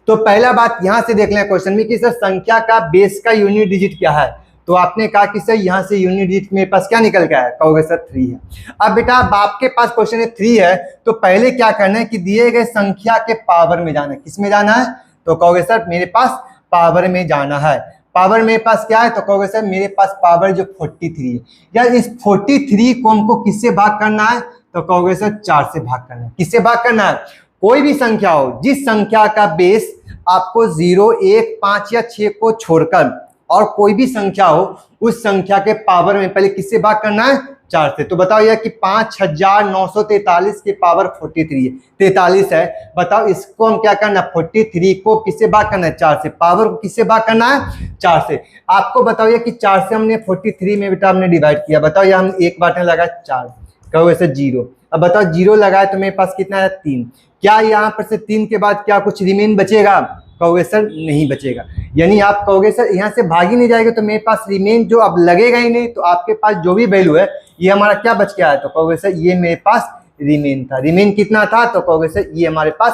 तो पहला बात यहां से देख लें क्वेश्चन में कि सर संख्या का बेस का यूनिट डिजिट क्या है। तो आपने कहा कि सर यहां से यूनिट डिजिट मेरे पास क्या निकल गया है, कहोगे सर 3 है। अब बेटा अब आपके पास क्वेश्चन है 3 है, तो पहले क्या करना है कि दिए गए संख्या के पावर में जाना है। किस में जाना है, तो कहोगे सर मेरे पास पावर में जाना है। पावर मेरे पास क्या है, तो कहोगे सर मेरे पास पावर जो 43 है, यार इस 43 को हमको किससे भाग करना है, तो कहोगे सर 4 से भाग करना है। किससे भाग करना है, कोई भी संख्या हो, जिस संख्या का बेस आपको 0, 1, 5 या 6 को छोड़कर और कोई भी संख्या हो, उस संख्या के पावर में पहले किससे भाग करना है, 4 से। तो बताओ यार कि 5943 के पावर 43 है, 43 है। बताओ इसको हम क्या करना है, 43 को किससे भाग करना है, 4 से। पावर को किससे भाग करना है, 4 से। आपको बताओ यार कि 4 से हमने 43 में बेटा हमने डिवाइड किया, बताओ यार हम एक बार लगा 4, कहो ऐसे 0। अब बताओ 0 लगाए तो मेरे पास कितना है, 3। क्या यहाँ पर से 3 के बाद क्या कुछ रिमेन बचेगा, कहोगे सर नहीं बचेगा। यानी आप कहोगे सर यहाँ से भाग ही नहीं जाएगा, तो मेरे पास रिमेन जो अब लगेगा ही नहीं, तो आपके पास जो भी वैल्यू है ये हमारा क्या बच गया है, तो कहोगे सर ये मेरे पास रिमेन था। रिमेन कितना था, तो कहोगे सर ये हमारे पास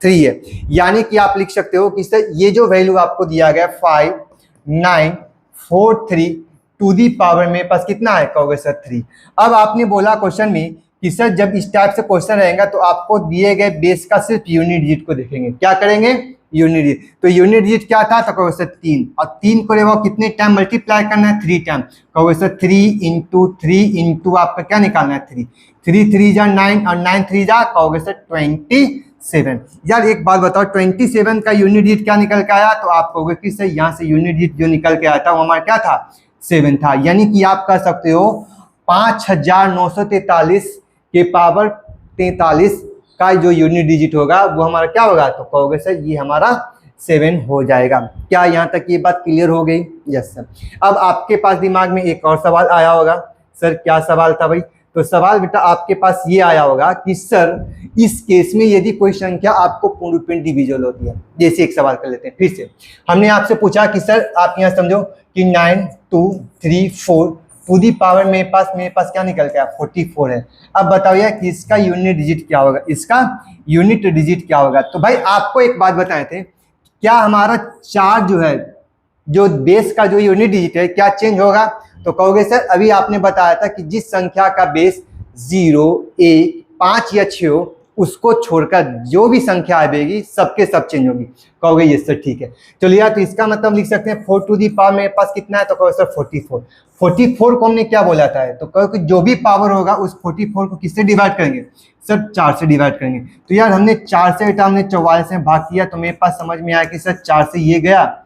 3 है। यानी कि आप लिख सकते हो कि सर ये जो वैल्यू आपको दिया गया 5943 टू दी पावर मेरे पास कितना है, कहोगे सर 3। अब आपने बोला क्वेश्चन में कि सर जब इस टाइप से क्वेश्चन रहेगा तो आपको दिए गए बेस का सिर्फ यूनिट डिजिट को देखेंगे। क्या करेंगे, यूनिट डिजिट। तो यूनिट डिजिट क्या था, तो कहोगे सर 3, और 3 को वो कितने टाइम मल्टीप्लाई करना है, 3 टाइम। कहोगे सर 3 इंटू 3 इंटू आपका क्या निकालना है, 3। 3 3 जा 9 और 9 3 जा, कहोगे सर 27। यार एक बात बताओ, 27 का यूनिट डिजिट क्या निकल के आया, तो आप कहोगे कि सर यहाँ से यूनिट डिजिट जो निकल के आया था वो हमारा क्या था, 7 था। यानी कि आप कह सकते हो 5943 के पावर 43 का जो यूनिट डिजिट होगा वो हमारा क्या होगा, तो कहोगे सर ये हमारा 7 हो जाएगा। क्या यहाँ तक ये बात क्लियर हो गई, यस सर। अब आपके पास दिमाग में एक और सवाल आया होगा, सर क्या सवाल था भाई, तो सवाल बेटा आपके पास ये आया होगा कि सर इस केस में यदि कोई संख्या आपको पूर्ण रूप में डिविजिबल होती है। जैसे एक सवाल कर लेते हैं फिर से। हमने आपसे पूछा कि सर आप यहाँ समझो कि 9 2 3 4 टू दी पावर मेरे पास क्या निकल गया, 44 है। अब बताओ यार कि इसका यूनिट डिजिट क्या होगा, इसका यूनिट डिजिट क्या होगा। तो भाई आपको एक बात बताए थे, क्या हमारा 4 जो है, जो बेस का जो यूनिट डिजिट है क्या चेंज होगा, तो कहोगे सर अभी आपने बताया था कि जिस संख्या का बेस 0 1 5 या 6 हो, उसको छोड़कर जो भी संख्या आएगी सबके सब चेंज होगी। कहोगे ये सर ठीक है। चलिए यार, तो इसका मतलब लिख सकते हैं 4 टू दी पावर मेरे पास कितना है, तो कहोगे सर 44। 44 को हमने क्या बोला था, तो कहो कि जो भी पावर होगा उस 44 को किससे डिवाइड करेंगे, सर 4 से डिवाइड करेंगे। तो यार हमने 4 से बेटा हमने 44 से भाग किया, तो मेरे पास समझ में आया कि सर 4 से ये गया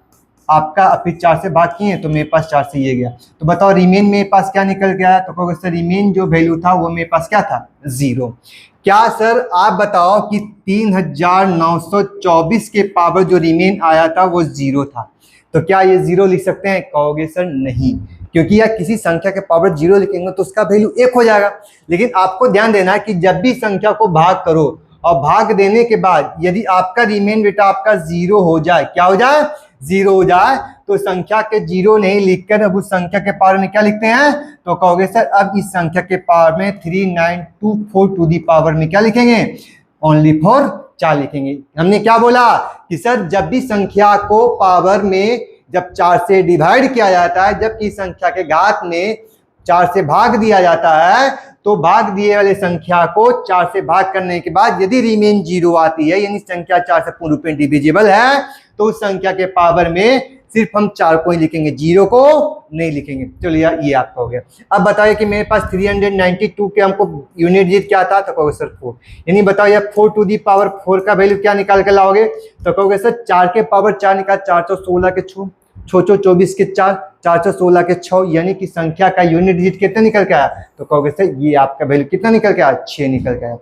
आपका, फिर 4 से भाग किए तो मेरे पास 4 से ये गया। तो बताओ रिमेन मेरे पास क्या निकल गया, तो कहोगे सर रिमेन जो वैल्यू था वो मेरे पास क्या था, 0। क्या सर आप बताओ कि 3924 के पावर जो रिमेन आया था वो 0 था, तो क्या ये 0 लिख सकते हैं, कहोगे सर नहीं, क्योंकि यार किसी संख्या के पावर 0 लिखेंगे तो उसका वैल्यू 1 हो जाएगा। लेकिन आपको ध्यान देना है कि जब भी संख्या को भाग करो और भाग देने के बाद यदि आपका रिमेन बेटा आपका 0 हो जाए, क्या हो जाए, 0 हो जाए, तो संख्या के 0 नहीं लिखकर अब उस संख्या के पावर में क्या लिखते हैं, तो कहोगे सर अब इस संख्या के पावर में 3924 टू दी पावर में क्या लिखेंगे, ओनली फॉर 4 लिखेंगे। हमने क्या बोला कि सर जब भी संख्या को पावर में जब 4 से डिवाइड किया जाता है, जबकि संख्या के घात में 4 से भाग दिया जाता है, तो भाग दिए वाले संख्या को 4 से भाग करने के बाद यदि रिमेन 0 आती है, यानी संख्या 4 से पूर्ण रूप में डिविजिबल है, तो उस संख्या के पावर में सिर्फ हम 4 को ही लिखेंगे, 0 को नहीं लिखेंगे। चलिए ये आपका हो गया। अब बताइए कि मेरे पास 392 के हमको यूनिट डिजिट क्या था, तो कहोगे सर 4। यानी बताओ यार 4 टू दी पावर 4 का वैल्यू क्या निकाल के लाओगे, तो कहोगे सर 4 के पावर 4 निकाल, 416 के 6 24 के 4 416 के 6, यानी कि संख्या का यूनिट डिजिट कितना निकल के आया, तो कहोगे सर ये आपका वैल्यू कितना निकल के आया, 6 निकल के आया।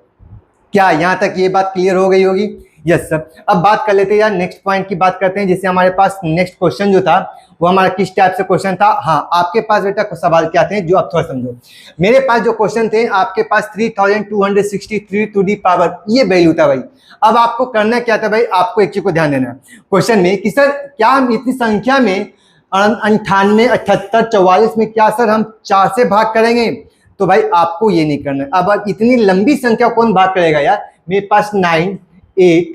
क्या यहाँ तक ये बात क्लियर हो गई होगी, यस सर। अब बात कर लेते हैं यार नेक्स्ट पॉइंट की बात करते हैं। जैसे हमारे पास नेक्स्ट क्वेश्चन जो था वो हमारा किस टाइप से क्वेश्चन था। हाँ, आपके पास बेटा कुछ सवाल क्या थे जो आप थोड़ा समझो। मेरे पास जो क्वेश्चन थे, आपके पास 3263 टू दी पावर ये वैल्यू था भाई। अब आपको करना क्या था भाई, आपको एक चीज को ध्यान देना क्वेश्चन में कि सर क्या हम इतनी संख्या में 98 78 44 में क्या सर हम 4 से भाग करेंगे, तो भाई आपको ये नहीं करना। अब इतनी लंबी संख्या कौन भाग करेगा यार, मेरे पास 9 8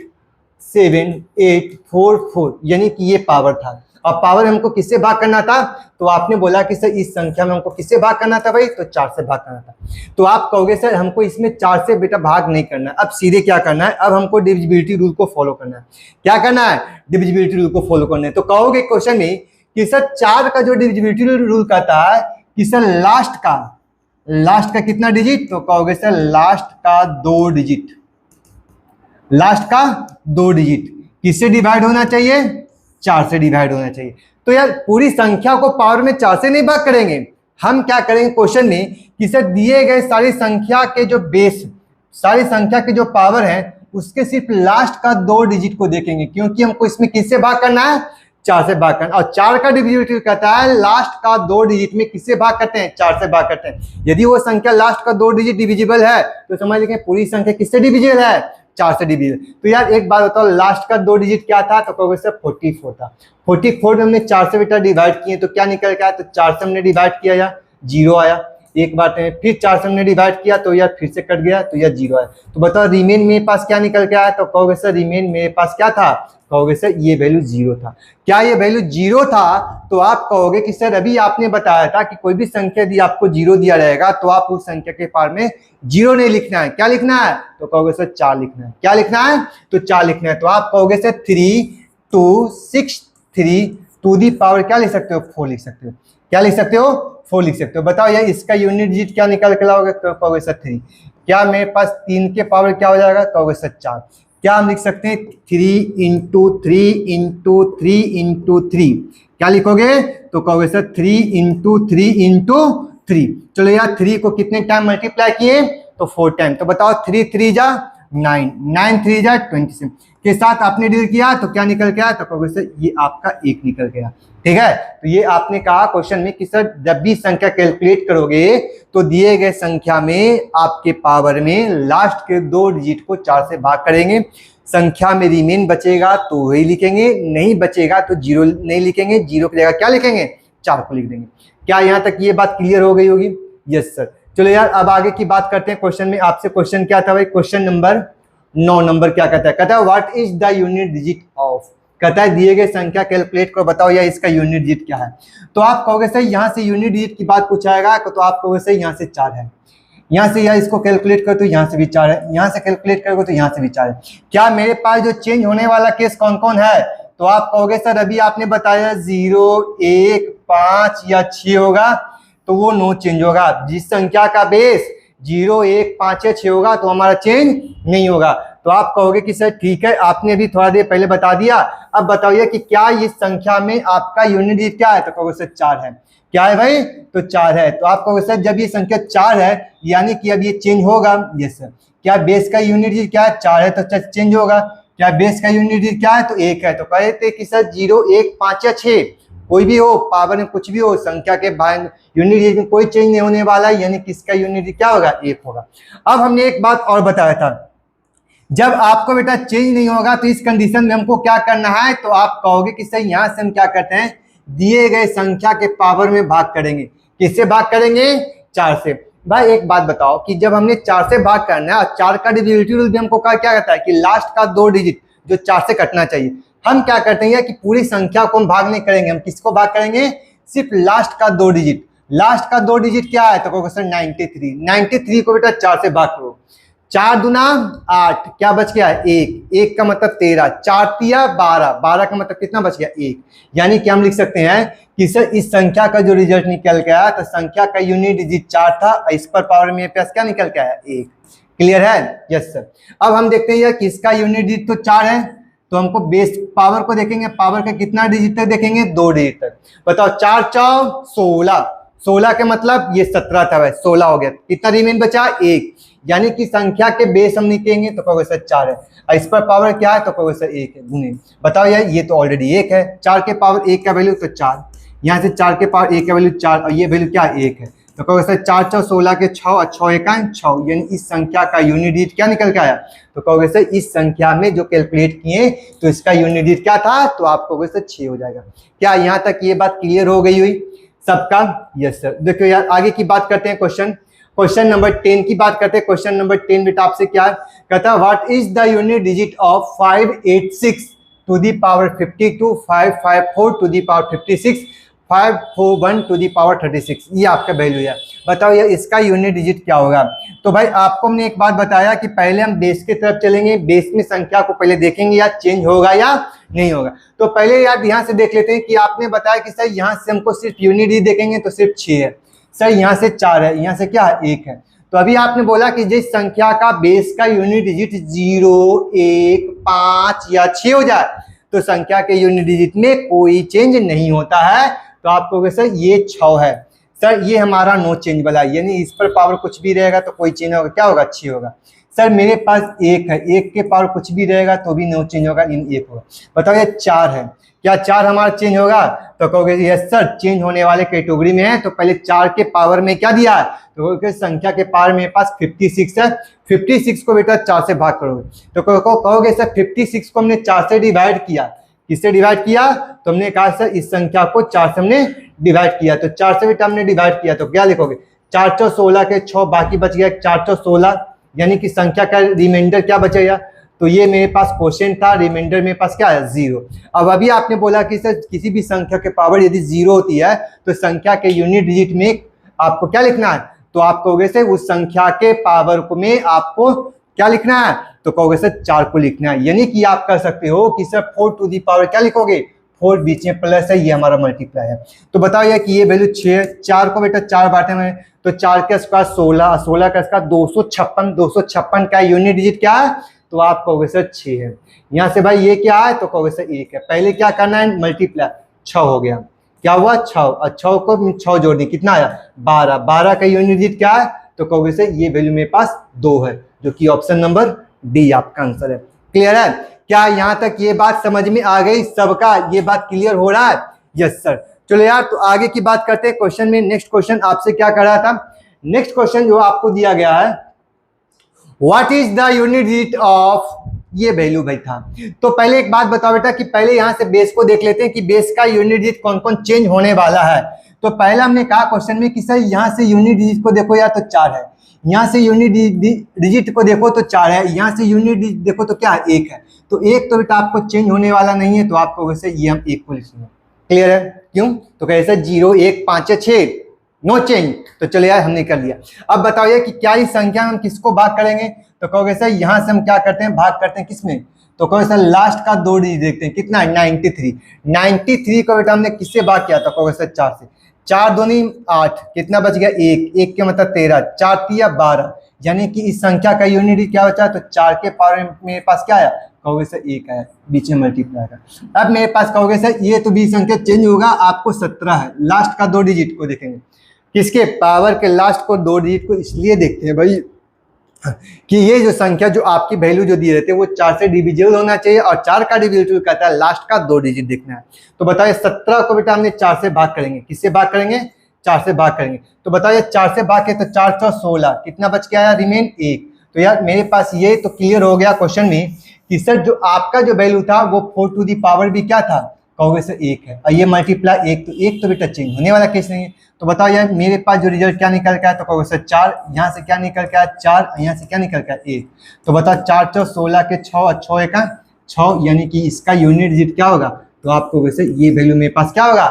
7 8 4 4, यानी कि ये पावर था। अब पावर हमको किससे भाग करना था, तो आपने बोला कि सर इस संख्या में हमको किससे भाग करना था भाई, तो 4 से भाग करना था। तो आप कहोगे सर हमको इसमें 4 से बेटा भाग नहीं करना है, अब सीधे क्या करना है, अब हमको डिविजिबिलिटी रूल को फॉलो करना है। क्या करना है, डिविजिबिलिटी रूल को फॉलो करना है। तो कहोगे क्वेश्चन में कि सर 4 का जो डिविजिबिलिटी रूल कहता है कि सर लास्ट का कितना डिजिट, तो कहोगे सर लास्ट का 2 डिजिट, लास्ट का 2 डिजिट किससे डिवाइड होना चाहिए, 4 से डिवाइड होना चाहिए। तो यार पूरी संख्या को पावर में 4 से नहीं भाग करेंगे, हम क्या करेंगे क्वेश्चन में कि सर दिए गए सारी संख्या के जो बेस, सारी संख्या के जो पावर है उसके सिर्फ लास्ट का 2 डिजिट को देखेंगे, क्योंकि हमको इसमें किससे भाग करना है, 4 से भाग करना। और 4 का डिविजिबिलिटी कहता है लास्ट का 2 डिजिट में किससे भाग करते हैं, 4 से भाग करते हैं। यदि वो संख्या लास्ट का 2 डिजिट डिविजिबल है तो समझ लीजिए पूरी संख्या किससे डिविजिबल है, 4 से डिविजिबल। तो यार एक बात बताओ, लास्ट का 2 डिजिट क्या था, तो कहोगे सर 44 था। 44 में हमने 4 से बेटा डिवाइड किए तो क्या निकल गया, तो 4 से हमने डिवाइड किया या 0 आया। एक बात है, फिर 4 से हमने डिवाइड किया तो यार फिर से कट गया तो यार 0 आया। तो बताओ रिमेन मेरे पास क्या निकल के आया, तो कहोगे सर रिमेन मेरे पास क्या था, कहोगे सर ये वैल्यू 0 था। क्या ये वैल्यू 0 था, तो आप कहोगे कि सर अभी आपने बताया था कि कोई भी संख्या यदि आपको 0 दिया रहेगा तो आप उस संख्या के पावर में 0 नहीं लिखना है, क्या लिखना है, तो कहोगे सर 4 लिखना है। क्या लिखना है, तो 4 लिखना है। तो आप कहोगे सर 3 2 6 3 टू दी पावर क्या लिख सकते हो, 4 लिख सकते हो। क्या लिख सकते हो, 4 लिख सकते हो। बताओ यार इसका यूनिट डिजिट क्या निकल के लाओगे, तो कहोगे सर 3। क्या मेरे पास 3 के पावर क्या हो जाएगा, कहोगे सर 4। क्या हम लिख सकते हैं 3 इंटू 3 इंटू 3 इंटू 3, क्या लिखोगे, तो कहोगे सर 3 इंटू 3 इंटू 3। चलो यार 3 को कितने टाइम मल्टीप्लाई किए, तो 4 टाइम। तो बताओ 3 3 जा 9, 9 3 जा 27 के साथ आपने डील किया तो क्या निकल गया, तो कहोगे सर ये आपका 1 निकल गया। ठीक है, तो ये आपने कहा क्वेश्चन में कि सर जब भी संख्या कैलकुलेट करोगे तो दिए गए संख्या में आपके पावर में लास्ट के 2 डिजिट को 4 से भाग करेंगे। संख्या में रिमेन बचेगा तो वही लिखेंगे, नहीं बचेगा तो 0 नहीं लिखेंगे, 0 की जगह क्या लिखेंगे, 4 को लिख देंगे। क्या यहाँ तक ये बात क्लियर हो गई होगी, यस सर। चलो यार अब आगे की बात करते हैं। क्वेश्चन में आपसे क्वेश्चन क्या था भाई, क्वेश्चन नंबर 9 नंबर क्या कहता है, कहता है what is the unit digit of, कहता है दिए गए संख्या कैलकुलेट करो, बताओ यार इसका यूनिट डिजिट क्या है। तो आप कहोगे सर यहाँ से यूनिट डिजिट की बात पूछाएगा तो आप कहोगे सर यहाँ से 4 है, यहाँ से यार इसको कैलकुलेट करो तो यहाँ से भी 4 है, यहाँ से कैलकुलेट करोगे तो यहाँ से भी 4 है। क्या मेरे पास जो चेंज होने वाला केस कौन कौन है, तो आप कहोगे सर अभी आपने बताया 0 1 5 या 6 होगा तो वो नो चेंज होगा। जिस संख्या का बेस 0 1 5 या 6 होगा तो हमारा चेंज नहीं होगा। तो आप कहोगे कि सर ठीक है, आपने अभी थोड़ा देर पहले बता दिया, अब बताइए कि क्या इस संख्या में आपका यूनिट डिजिट क्या है, तो कहोगे सर 4 है। क्या है भाई, तो 4 है। तो आप कहोगे सर जब ये संख्या 4 है यानी कि अब ये चेंज होगा, यस सर। क्या बेस का यूनिट डिजिट क्या है, 4 है तो चेंज होगा। क्या बेस का यूनिट डिजिट क्या है, तो 1 है। तो कहे थे कि सर 0 1 5 या 6 कोई भी हो, पावर में कुछ भी हो, संख्या के यूनिट डिजिट में कोई चेंज नहीं होने वाला, यानी किसका यूनिट डिजिट क्या होगा, 1 होगा। अब हमने एक बात और बताया था, जब आपको बेटा चेंज नहीं होगा तो इस कंडीशन में हमको क्या करना है, तो आप कहोगे कि सर यहाँ से हम क्या करते हैं, दिए गए संख्या के पावर में भाग करेंगे। किससे भाग करेंगे, 4 से। भाई एक बात बताओ कि जब हमने 4 से भाग करना है और 4 का डिविजिबिलिटी रूल भी हमको क्या कहता है कि लास्ट का 2 डिजिट जो 4 से कटना चाहिए, हम क्या करते हैं कि पूरी संख्या को हम भाग नहीं करेंगे, हम किसको भाग करेंगे, सिर्फ लास्ट का 2 डिजिट। लास्ट का 2 डिजिट क्या है, तो कहोगे सर 93। 93 को बेटा 4 से भाग करो, 4 दूना 8, क्या बच गया 1, 1 का मतलब 13, 4 तिया 12, 12 का मतलब कितना बच गया 1। यानी कि हम लिख सकते हैं कि सर इस संख्या का जो रिजल्ट निकल के आया तो संख्या का यूनिट डिजिट 4 था, इस पर पावर में प्लस क्या निकल के आया 1। क्लियर है, यस सर। अब हम देखते हैं यार किसका यूनिट डिजिट तो 4 है, तो हमको बेस पावर को देखेंगे, पावर का कितना डिजिट तक देखेंगे, 2 डिजिट तक। बताओ 4 4 16, 16 के मतलब ये 17 था भाई, 16 हो गया, कितना रिमेन बचा 1। यानी कि संख्या के बेस हम निकलेंगे तो कहोगे सर 4 है, और इस पर पावर क्या है, तो कहोगे सर 1 है गुने। बताओ यार ये तो ऑलरेडी 1 है, 4 के पावर 1 का वैल्यू तो 4, यहाँ से 4 के पावर 1 का वैल्यू 4 और ये वैल्यू क्या 1 है, तो कहोगे सर 4 4 16 के 6 और 6 1 6, यानी इस संख्या का यूनिट डिजिट क्या निकल के आया, तो कहोगे सर इस संख्या में जो कैलकुलेट किए तो इसका यूनिट डिजिट क्या था, तो आप कहोगे सर 6 हो जाएगा। क्या यहाँ तक ये बात क्लियर हो गई हुई सबका, यस सर। देखो यार आगे की बात करते हैं, क्वेश्चन नंबर 10 की बात करते हैं। क्वेश्चन नंबर 10 बेटा आपसे क्या कहता है, what is the unit digit of 586 to the power 52 554 to the power 56 541 ये आपका वैल्यू है। बताओ यार इसका यूनिट डिजिट क्या होगा। तो भाई आपको हमने एक बात बताया कि पहले हम बेस की तरफ चलेंगे, बेस में संख्या को पहले देखेंगे या चेंज होगा या नहीं होगा। तो पहले यार यहाँ से देख लेते हैं कि आपने बताया कि सर यहाँ से हमको सिर्फ यूनिट डिजिट देखेंगे तो सिर्फ 6 है, सर यहाँ से 4 है, यहाँ से क्या है 1 है। तो अभी आपने बोला कि जिस संख्या का बेस का यूनिट डिजिट 0, 1, 5 या 6 हो जाए तो संख्या के यूनिट डिजिट में कोई चेंज नहीं होता है। तो आप कहोगे सर ये 6 है, सर ये हमारा नो चेंज वाला, यानी इस पर पावर कुछ भी रहेगा तो कोई चेंज होगा, क्या होगा 6 होगा। सर मेरे पास 1 है, 1 के पावर कुछ भी रहेगा तो भी नो चेंज होगा, इन 1 होगा। बताओ ये 4 है, क्या 4 हमारा चेंज होगा। तो कहोगे यस सर चेंज होने वाले कैटेगरी में है। तो पहले 4 के पावर में क्या दिया है, तो संख्या के पावर मेरे पास 56 है, 56 को बेटा 4 से भाग करोगे तो कहोगे सर 56 को हमने 4 से डिवाइड किया, किससे डिवाइड किया, तो हमने कहा सर इस संख्या को 4 से हमने डिवाइड किया। तो 4 से बेटा हमने डिवाइड किया तो क्या लिखोगे 4 चौ 16 के 6 बाकी बच गया 4 चौ 16, यानी कि संख्या का रिमाइंडर क्या बचेगा। तो ये मेरे पास क्वेश्चन था, रिमाइंडर मेरे पास क्या है 0। अब अभी आपने बोला कि सर किसी भी संख्या के पावर यदि 0 होती है तो संख्या के यूनिट डिजिट में आपको क्या लिखना है। तो आप कहोगे सर उस संख्या के पावर को में आपको क्या लिखना है, तो कहोगे सर 4 को लिखना है। यानी कि आप कर सकते हो कि सर 4 टू दी पावर क्या लिखोगे 4 बीच में प्लस है, ये हमारा मल्टीप्लाई है। तो बताओ यार कि ये वैल्यू 6, 4 को बेटा 4 बांटे में तो 4 के स्क्वायर 16, 16 का स्क्वायर 256, 256 का यूनिट डिजिट क्या है, तो आप कहोगे सर 6 है। यहाँ से भाई ये क्या है, तो कहोगे सर 1 है। पहले क्या करना है मल्टीप्लाई, 6 हो गया, क्या हुआ 6, और 6 को 6 जोड़ दी कितना आया 12, 12 का यूनिट डिजिट क्या है, तो कहोगे सर ये वैल्यू मेरे पास 2 है, जो कि ऑप्शन नंबर डी आपका आंसर है। क्लियर है, क्या यहाँ तक ये बात समझ में आ गई सबका, ये बात क्लियर हो रहा है। Yes sir. चलो यार तो आगे की बात करते हैं। क्वेश्चन में नेक्स्ट क्वेश्चन आपसे क्या कर रहा था, नेक्स्ट क्वेश्चन जो आपको दिया गया है what is the unit digit of, ये वैल्यू भाई था। तो पहले एक बात बताओ बेटा कि पहले यहाँ से बेस को देख लेते हैं कि बेस का यूनिट डिजिट कौन कौन चेंज होने वाला है। तो पहले हमने कहा क्वेश्चन में कि सर यहाँ से यूनिट डिजिट को देखो या तो 4 है, यहाँ से यूनिट डिजिट को देखो तो 4 है, यहाँ से यूनिट डिजिट देखो तो क्या है 1 है। तो 1 तो बेटा आपको चेंज होने वाला नहीं है, तो आपको वैसे ये हम 1 को लिखेंगे। क्लियर है, क्यों, तो कैसे 0, 1, 5, 6 नो चेंज। तो चलो यार हमने कर लिया। अब बताओ ये कि क्या इस संख्या में हम किसको भाग करेंगे, तो कहोगे सर यहाँ से हम क्या करते हैं भाग करते हैं किसमें, तो कहोगे सर लास्ट का 2 डिजिट देखते हैं कितना है 93, 93 को बेटा हमने किससे भाग किया, तो कहोगे सर 4 से, 4 दूनी 8, कितना बच गया 1, 1 के मतलब 13, 4 तिया 12, यानी कि इस संख्या का यूनिट क्या बचा, तो 4 के पावर में मेरे पास क्या आया, कहोगे सर 1 है, बीच में मल्टीप्लाई का। अब मेरे पास कहोगे सर ये तो भी संख्या चेंज होगा, आपको 17 है, लास्ट का 2 डिजिट को देखेंगे, किसके पावर के लास्ट को 2 डिजिट को इसलिए देखते हैं भाई कि ये जो संख्या जो आपकी वैल्यू जो दी रहती है वो 4 से डिविजिबल होना चाहिए, और 4 का डिविजिबल कहता है लास्ट का 2 डिजिट देखना है। तो बताइए 17 को बेटा हमने 4 से भाग करेंगे, किससे भाग करेंगे 4 से भाग करेंगे। तो बताइए 4 से भाग के तो 4 4 16, कितना बच गया रिमेन 1। तो यार मेरे पास ये तो क्लियर हो गया क्वेश्चन में कि सर जो आपका जो वैल्यू था वो 4 टू दी पावर भी क्या था, कहोगे सर 1 है, और ये मल्टीप्लाई 1, तो 1 तो बेटा चेंज होने वाला केस नहीं है। तो बताओ यार मेरे पास जो रिजल्ट क्या निकल के आया, तो कहोगे सर 4, यहाँ से क्या निकल के आया 4, यहाँ से क्या निकल के आया 1। तो बताओ 4 4 16 के 6 और 6 1 6, यानी कि इसका यूनिट डिजिट क्या होगा, तो आपको वैसे ये वैल्यू मेरे पास क्या होगा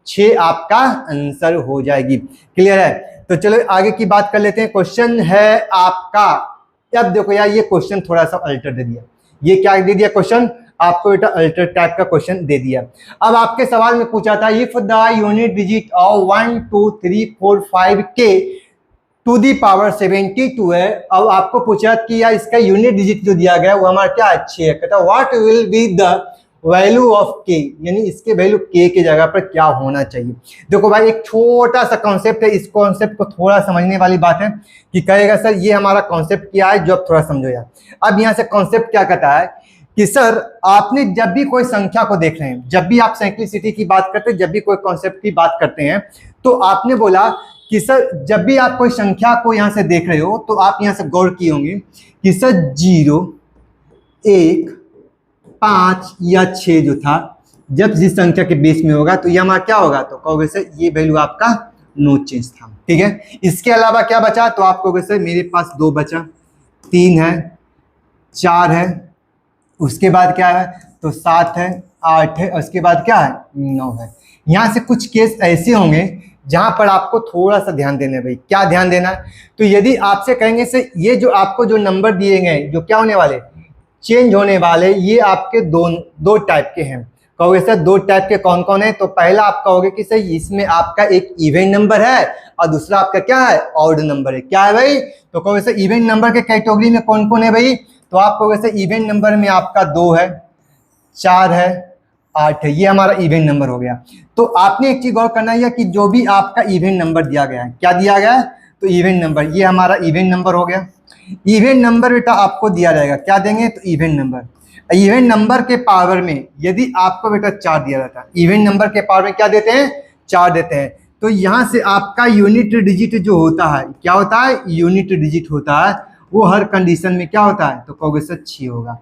6 आपका आंसर हो जाएगी। क्लियर है, तो चलो आगे की बात कर लेते हैं। क्वेश्चन है आपका, अब देखो यार ये क्वेश्चन थोड़ा सा अल्टर दे दिया, ये क्या दे दिया क्वेश्चन आपको बेटा अल्टर टाइप का क्वेश्चन दे दिया। अब आपके सवाल में पूछा था if the unit digit of 1 2 3 4 5 के टू दी पावर 72 है। अब आपको पूछा कि यार इसका यूनिट डिजिट जो दिया गया वो हमारा क्या है 6 है। कहता what will be the value of के, यानी इसके वैल्यू के की जगह पर क्या होना चाहिए। देखो भाई एक छोटा सा कॉन्सेप्ट है, इस कॉन्सेप्ट को थोड़ा समझने वाली बात है कि कहेगा सर ये हमारा कॉन्सेप्ट क्या है, जो अब थोड़ा समझो यार। अब यहाँ से कॉन्सेप्ट क्या कहता है कि सर आपने जब भी कोई संख्या को देख रहे हैं, जब भी आप सिंप्लिसिटी की बात करते हैं, जब भी कोई कॉन्सेप्ट की बात करते हैं, तो आपने बोला कि सर जब भी आप कोई संख्या को यहाँ से देख रहे हो तो आप यहाँ से गौर किए होंगे कि सर 0 1 5 या 6 जो था, जब जिस संख्या के बेस में होगा तो ये हमारा क्या होगा, तो कहोगे सर ये वैल्यू आपका नो चेंज था। ठीक है, इसके अलावा क्या बचा, तो आप कहोगे सर मेरे पास 2 बचा, 3 है, 4 है, उसके बाद क्या है तो 7 है, 8 है, उसके बाद क्या है 9 है। यहाँ से कुछ केस ऐसे होंगे जहां पर आपको थोड़ा सा ध्यान देना है भाई। क्या ध्यान देना है? तो यदि आपसे कहेंगे सर ये जो आपको जो नंबर दिए गए जो क्या होने वाले, चेंज होने वाले, ये आपके दो टाइप के हैं। कहोगे सर दो टाइप के कौन कौन है? तो पहला आप कहोगे कि सर इसमें आपका एक इवन नंबर है और दूसरा आपका क्या है, ऑड नंबर है। क्या है भाई? तो कहोगे सर इवन नंबर के कैटेगरी में कौन कौन है भाई? तो आप कहोगे सर इवन नंबर में आपका 2 है, 4 है, 8 है, ये हमारा इवन नंबर हो गया। तो आपने एक चीज गौर करना है कि जो भी आपका इवन नंबर दिया गया है, क्या दिया गया है? तो इवन नंबर, ये हमारा इवन नंबर हो गया। इवन नंबर बेटा आपको दिया जाएगा, क्या देंगे? तो इवन नंबर। इवन नंबर के पावर में यदि आपको बेटा 4 दिया जाता है, इवन नंबर के पावर में क्या देते हैं? 4 देते हैं। तो यहां से आपका यूनिट डिजिट जो होता है, क्या होता है? यूनिट डिजिट होता है। वो हर कंडीशन में क्या होता है? तो कहोगे सर 6 होगा।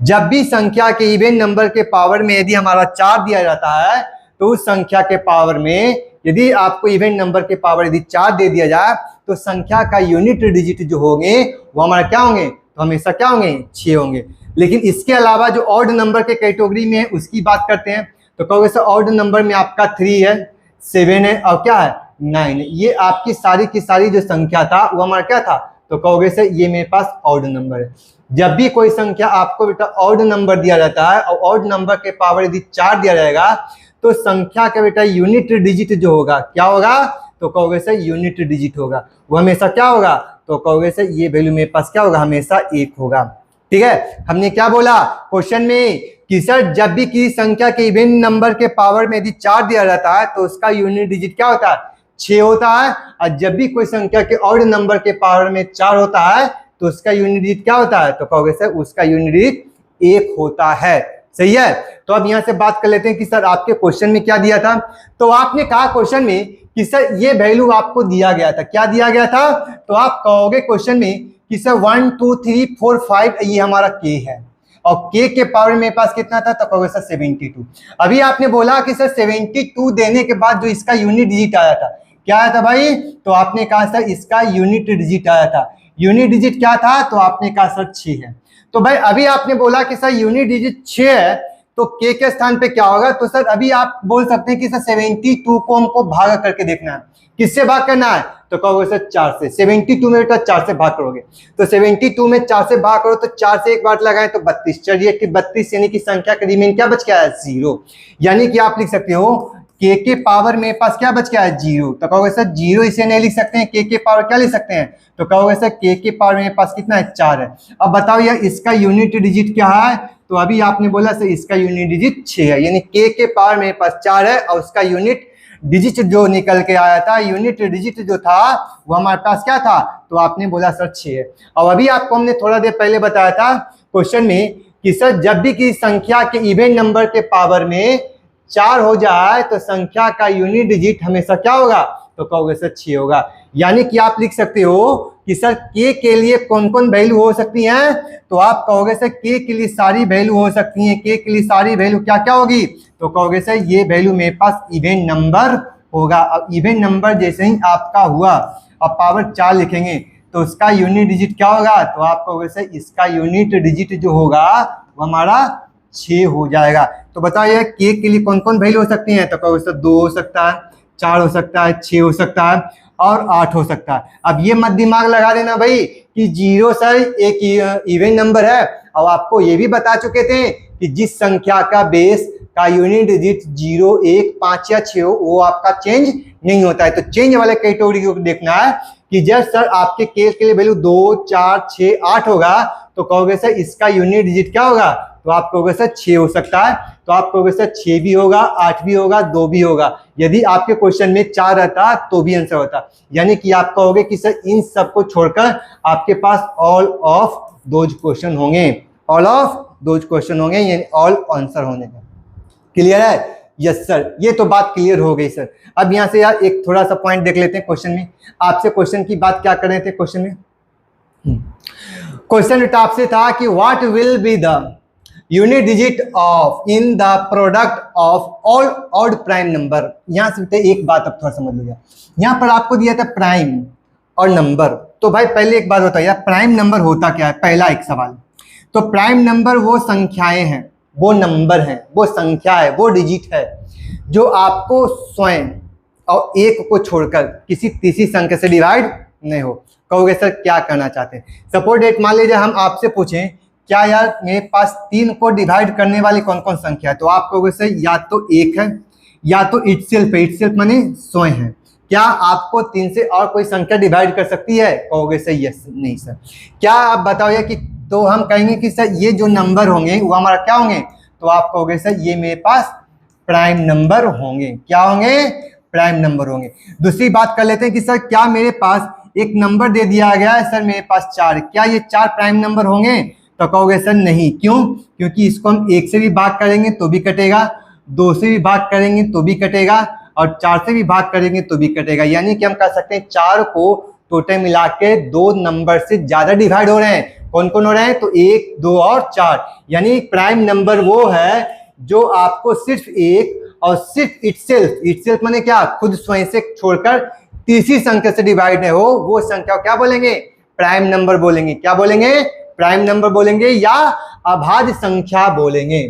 जब भी संख्या के इवन नंबर के पावर में यदि हमारा 4 दिया जाता है, तो उस संख्या के पावर में यदि आपको इवन नंबर के पावर यदि 4 दे दिया जाए, तो संख्या का यूनिट डिजिट जो होंगे वो हमारा क्या होंगे? तो हमेशा क्या होंगे? 6 होंगे। लेकिन इसके अलावा जो ऑड नंबर के कैटेगरी में है उसकी बात करते हैं। तो कहोगे सर ऑड नंबर में आपका 3 है, 7 है और क्या है? 9 है। ये आपकी सारी की सारी जो संख्या था वो हमारा क्या था? तो कहोगे सर ये मेरे पास ऑड नंबर है। जब भी कोई संख्या आपको बेटा ऑड नंबर दिया जाता है और ऑड नंबर के पावर यदि 4 दिया जाएगा, तो संख्या का बेटा यूनिट डिजिट जो होगा क्या होगा? तो कहोगे सर यूनिट डिजिट होगा। वो हमेशा क्या होगा? तो कहोगे सर ये वैल्यू मेरे पास क्या होगा? हमेशा 1 होगा। ठीक है, हमने क्या बोला क्वेश्चन में कि सर जब भी किसी संख्या के इवन नंबर के पावर में यदि 4 दिया जाता है तो उसका यूनिट डिजिट क्या होता है? 6 होता है। और जब भी कोई संख्या के ऑड नंबर के पावर में 4 होता है तो उसका यूनिट डिजिट क्या होता है? तो कहोगे सर उसका यूनिट डिजिट 1 होता है। सही है। तो अब यहां से बात कर लेते हैं कि सर आपके क्वेश्चन में क्या दिया था। तो आपने कहा क्वेश्चन में कि सर ये वैल्यू आपको दिया गया था। क्या दिया गया था? तो आप कहोगे क्वेश्चन में कि सर 1 2 3 4 5 ये हमारा के है और के के पावर मेरे पास कितना था? तो कहोगे सर 72। अभी आपने बोला कि सर 72 देने के बाद जो इसका यूनिट डिजिट आया था, क्या आया था भाई? तो आपने कहा सर इसका यूनिट डिजिट आया था। यूनिट डिजिट क्या था? तो आपने कहा सर 6 है। तो भाई अभी आपने बोला कि सर यूनिट डिजिट 6 है तो के स्थान पे क्या होगा? तो सर अभी आप बोल सकते हैं कि सर 72 को हमको भाग करके देखना है। किससे भाग करना है? तो कहोगे सर 4 से। 72 में बेटा 4 से भाग करोगे तो 72 में 4 से भाग करो तो 4 से एक बार लगाए तो 32। चलिए कि 32 यानी कि संख्या का रिमेन क्या बच गया है? 0। यानी कि आप लिख सकते हो के पावर मेरे पास क्या बच गया है? 0। तो कहोगे सर 0 इसे नहीं लिख सकते हैं, के पावर क्या लिख सकते हैं? तो कहोगे सर के पावर मेरे पास कितना है? 4 है। अब बताओ यार इसका यूनिट डिजिट क्या है? तो अभी आपने बोला सर इसका यूनिट डिजिट 6 है। यानी के पावर मेरे पास 4 है और उसका यूनिट डिजिट जो निकल के आया था, यूनिट डिजिट जो था वो हमारे पास क्या था? तो आपने बोला सर 6 है। और अभी आपको हमने थोड़ा देर पहले बताया था क्वेश्चन में कि सर जब भी किसी संख्या के इवन नंबर के पावर में 4 हो जाए तो संख्या का यूनिट डिजिट हमेशा क्या होगा? तो कहोगे सर 6 होगा। यानी कि आप लिख सकते हो कि सर के लिए कौन कौन वैल्यू हो सकती हैं? तो आप कहोगे सर के लिए सारी वैल्यू हो सकती हैं। के लिए सारी वैल्यू क्या क्या होगी? तो कहोगे सर ये वैल्यू मेरे पास इवन नंबर होगा। अब इवन नंबर जैसे ही आपका हुआ और पावर 4 लिखेंगे तो उसका यूनिट डिजिट क्या होगा? तो आप कहोगे सर इसका यूनिट डिजिट जो होगा वो हमारा 6 हो जाएगा। तो बताइए के लिए कौन कौन वैल्यू हो सकती हैं? तो कहोगे सर 2 हो सकता है, 4 हो सकता है, 6 हो सकता है और 8 हो सकता है। अब ये मत दिमाग लगा देना भाई कि 0 सर एक इवन नंबर है। और आपको ये भी बता चुके थे कि जिस संख्या का बेस का यूनिट डिजिट 0 1 5 या 6 हो वो आपका चेंज नहीं होता है। तो चेंज वाले कैटेगरी को देखना है कि जब सर आपके के लिए वैल्यू 2 4 6 8 होगा तो कहोगे सर इसका यूनिट डिजिट क्या होगा? तो आप कहोगे सर 6 हो सकता है। तो आप कहोगे सर 6 भी होगा, 8 भी होगा, 2 भी होगा। यदि आपके क्वेश्चन में 4 रहता तो भी आंसर होता। यानी कि आप कहोगे कि सर इन सबको छोड़कर आपके पास ऑल ऑफ दोज क्वेश्चन होंगे, ऑल ऑफ दोज क्वेश्चन होंगे, यानी ऑल आंसर होने का। क्लियर है? यस सर, ये तो बात क्लियर हो गई सर। अब यहाँ से यार एक थोड़ा सा पॉइंट देख लेते हैं क्वेश्चन में। आपसे क्वेश्चन की बात क्या कर रहे थे क्वेश्चन में? क्वेश्चन आपसे था कि what will be the unit digit of in the product of all odd prime number. यहां से एक बात अब थोड़ा समझ लीजिए। यहां पर आपको दिया था प्राइम और नंबर। तो भाई पहले एक बात बताइए प्राइम नंबर होता क्या है? पहला एक सवाल। तो प्राइम नंबर वो संख्याएं हैं वो नंबर है, वो संख्या है, वो डिजिट है जो आपको स्वयं और एक को छोड़कर किसी तीसरी संख्या से डिवाइड नहीं हो। कहोगे सर क्या करना चाहते हैं? सपोज डेट मान लीजिए हम आपसे पूछें क्या यार मेरे पास 3 को डिवाइड करने वाली कौन कौन संख्या है, तो आप कहोगे सर या तो 1 है या तो इटसेल्फ है, इटसेल्फ माने स्वयं है। क्या आपको 3 से और कोई संख्या डिवाइड कर सकती है? कहोगे सर यस, नहीं सर। क्या आप बताओ या कि तो हम कहेंगे कि सर ये जो नंबर होंगे वो हमारा क्या होंगे, तो आप कहोगे सर ये मेरे पास प्राइम नंबर होंगे। क्या होंगे? प्राइम नंबर होंगे। दूसरी बात कर लेते हैं कि सर क्या मेरे पास एक नंबर दे दिया गया है सर मेरे पास 4, क्या ये 4 प्राइम नंबर होंगे? तो कहोगे सर नहीं। क्यों? क्योंकि इसको हम 1 से भी भाग करेंगे तो भी कटेगा, 2 से भी भाग करेंगे तो भी कटेगा और 4 से भी भाग करेंगे तो भी कटेगा। यानी कि हम कह सकते हैं 4 को टोटल मिला के 2 नंबर से ज्यादा डिवाइड हो रहे हैं। कौन कौन हो रहे हैं? तो 1, 2 और 4। यानी प्राइम नंबर वो है जो आपको सिर्फ 1 और सिर्फ इटसेल्फ माने क्या, खुद स्वयं से छोड़कर तीसरी संख्या से डिवाइड है हो, वो संख्या क्या बोलेंगे? प्राइम नंबर बोलेंगे। क्या बोलेंगे? प्राइम नंबर बोलेंगे या अभाज्य संख्या बोलेंगे।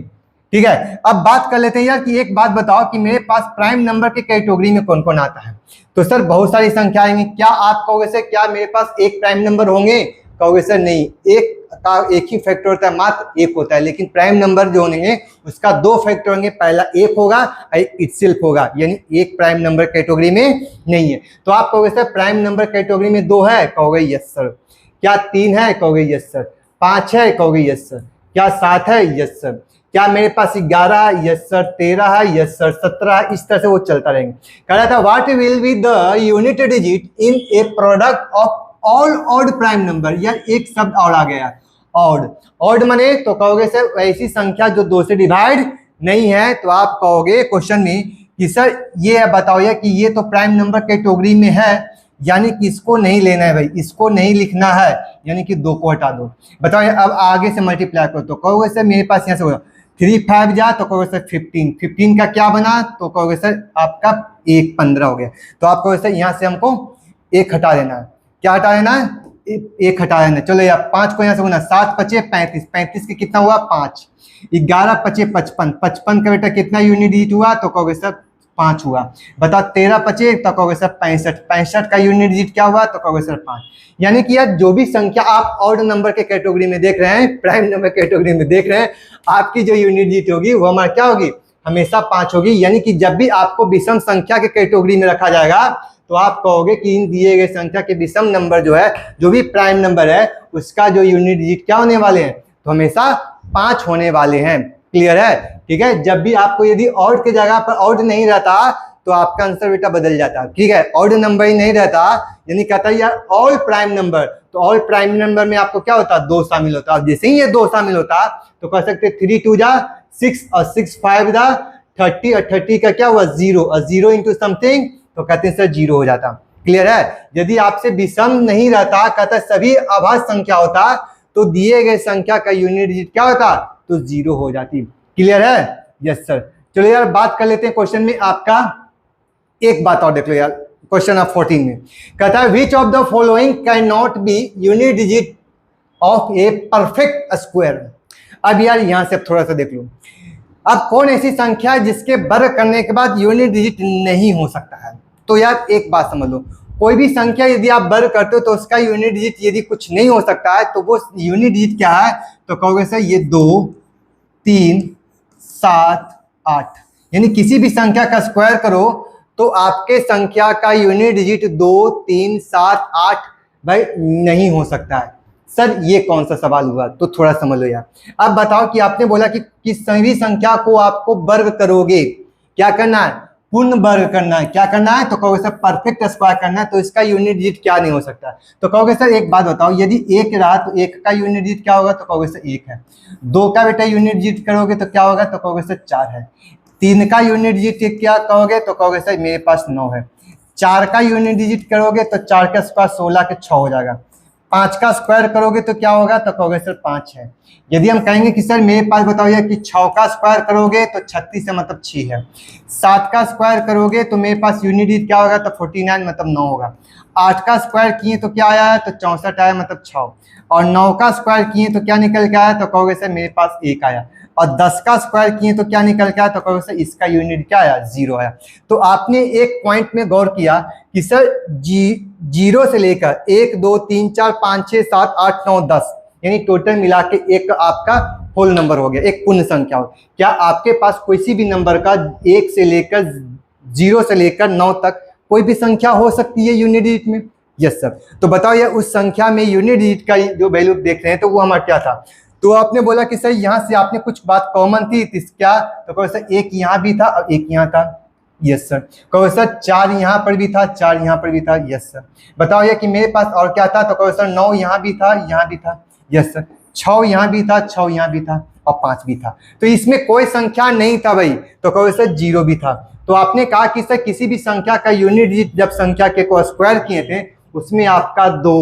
ठीक है, अब बात कर लेते हैं यार कि एक बात बताओ कि मेरे पास प्राइम नंबर के कैटेगरी में कौन कौन आता है? तो सर बहुत सारी संख्या आएंगी। क्या आप कहोगे सर क्या मेरे पास एक प्राइम नंबर होंगे? कहोगे सर नहीं, एक का एक ही फैक्टर होता है, मात्र एक होता है। लेकिन प्राइम नंबर जो होंगे उसका 2 फैक्टर होंगे, पहला एक होगा और एक इटसेल्फ होगा, यानी एक प्राइम नंबर कैटेगरी में नहीं है। तो आप कहोगे सर प्राइम नंबर कैटेगरी में 2 है? कहोगे यस सर। क्या 3 है? कहोगे यस सर। 5 है? कहोगे यस सर। क्या 7 है? Yes sir. क्या मेरे पास 11 है? Yes sir. 13 है? Yes sir. 17 है? इस तरह से वो चलता रहेंगे। कह रहा था what will be the unit digit in A product of all odd prime number. या एक शब्द और आ गया, ऑड। ऑड माने तो कहोगे सर ऐसी संख्या जो 2 से डिवाइड नहीं है। तो आप कहोगे क्वेश्चन में कि सर ये बताओ या कि ये तो प्राइम नंबर कैटेगरी में है, यानी कि इसको नहीं लेना है भाई, इसको नहीं लिखना है, यानी कि 2 को हटा दो। बताओ अब आगे से मल्टीप्लाई करो तो कहोगे सर मेरे पास यहाँ से होगा 3 5 जा, तो कहोगे सर 15। 15 का क्या बना? तो कहोगे सर आपका 1 15 हो गया। तो आप कहोगे सर यहाँ से हमको 1 हटा देना है। क्या हटा देना है? 1 हटा देना। चलो यार 5 को यहाँ से बोला 7 5 35, 35 के कितना हुआ? 5। 11 5 55, 55 का बेटा कितना यूनिट डिजिट हुआ? तो कहोगे सर 5 हुआ। बताओ 13 5, तो कहोगे सर 65, 65 का यूनिट डिजिट क्या हुआ? तो कहोगे सर 5। यानी कि यार जो भी संख्या आप ऑड नंबर के कैटेगरी में देख रहे हैं, प्राइम नंबर कैटेगरी में देख रहे हैं, आपकी जो यूनिट डिजिट होगी वो हमारा क्या होगी? हमेशा 5 होगी। यानी कि जब भी आपको विषम संख्या के कैटेगरी में रखा जाएगा तो आप कहोगे कि इन दिए गए संख्या के विषम नंबर जो है, जो भी प्राइम नंबर है, उसका जो यूनिट डिजिट क्या होने वाले हैं? तो हमेशा 5 होने वाले हैं। क्लियर है? ठीक है, जब भी आपको यदि ऑड की जगह पर ऑड नहीं रहता तो आपका आंसर बेटा बदल जाता। ठीक है, ऑड नंबर ही नहीं रहता, यानी कहता है यार ऑल प्राइम नंबर, तो ऑल प्राइम नंबर में आपको क्या होता? 2 शामिल होता। अब जैसे ही ये 2 शामिल होता तो कह सकते 3 2 जा 6 और 6 5 जा 30 और 30 का क्या हुआ? 0 और 0 इंटू समथिंग, तो कहते हैं सर 0 हो जाता। क्लियर है? यदि आपसे विषम नहीं रहता, कहता सभी अभाज्य संख्या होता, तो दिए गए संख्या का यूनिट डिजिट क्या होता? तो 0 हो जाती। क्लियर है? Yes sir. चलो यार बात कर लेते हैं क्वेश्चन में आपका, एक बात और देख लो यार, क्वेश्चन ऑफ 14 में कहता है which of the following can not be unit digit of a perfect square. अब यार यहां से थोड़ा सा देख लो, अब कौन ऐसी संख्या है जिसके वर्ग करने के बाद यूनिट डिजिट नहीं हो सकता है? तो यार एक बात समझ लो, कोई भी संख्या यदि आप वर्ग करते हो तो उसका यूनिट डिजिट यदि कुछ नहीं हो सकता है तो वो यूनिट डिजिट क्या है? तो कहोगे सर ये 2 3 7 8, यानी किसी भी संख्या का स्क्वायर करो तो आपके संख्या का यूनिट डिजिट 2 3 7 8 भाई नहीं हो सकता है। सर ये कौन सा सवाल हुआ? तो थोड़ा समझ लो यार। अब बताओ कि आपने बोला कि सभी संख्या को आपको वर्ग करोगे, क्या करना है? पूर्ण वर्ग करना है। क्या करना है? तो कहोगे सर परफेक्ट स्क्वायर करना है, तो इसका यूनिट डिजिट क्या नहीं हो सकता? तो कहोगे सर एक बात बताओ, यदि 1 रहा तो 1 का यूनिट डिजिट क्या होगा? तो कहोगे सर 1 है। 2 का बेटा यूनिट डिजिट करोगे तो क्या होगा? तो कहोगे सर 4 है। 3 का यूनिट डिजिट क्या कहोगे? तो कहोगे सर मेरे पास 9 है। 4 का यूनिट डिजिट करोगे तो 4 का स्क्वायर 16 के 6 हो जाएगा। 5 का स्क्वायर करोगे तो क्या होगा? तो कहोगे सर 5 है। यदि हम कहेंगे कि सर मेरे पास बताओ यार कि 6 का स्क्वायर करोगे तो 36 से मतलब 6 है। 7 का स्क्वायर करोगे तो मेरे पास यूनिट डिजिट क्या होगा? तो 49 मतलब 9 होगा। 8 का स्क्वायर किए तो क्या आया है? तो 64 आया मतलब 6। और 9 का स्क्वायर किए तो क्या निकल के आया? तो कहोगे सर मेरे पास 1 आया। और 10 का स्क्वायर किए तो क्या निकल के आया, तो कहोगे सर इसका यूनिट क्या आया, 0 आया। तो आपने एक पॉइंट में गौर किया कि सर 0 से लेकर 1 2 3 4 5 6 7 8 9 10 यानी टोटल मिला के एक आपका होल नंबर हो गया, एक पूर्ण संख्या हो। क्या आपके पास किसी भी नंबर का 1 से लेकर 0 से लेकर 9 तक कोई भी संख्या हो सकती है यूनिट डिजिट में? Yes sir. तो बताओ यार उस संख्या में यूनिट डिजिट का जो वैल्यू देख रहे हैं तो वो हमारा क्या था? तो आपने बोला कि सर यहाँ से आपने कुछ बात कॉमन थी, क्या? तो कहो सर एक यहाँ भी था और एक यहाँ था। Yes sir. कहो सर 4 यहाँ पर भी था, 4 यहाँ पर भी था। Yes sir. बताओ ये कि मेरे पास और क्या था? तो कहो सर 9 यहाँ भी था, यहाँ भी था। Yes sir. 6 यहाँ भी था, 6 यहाँ भी था और 5 भी था। तो इसमें कोई संख्या नहीं था भाई, तो कहो सर 0 भी था। तो आपने कहा कि सर किसी भी संख्या का यूनिट डिजिट जब संख्या के को स्क्वायर किए थे उसमें आपका 2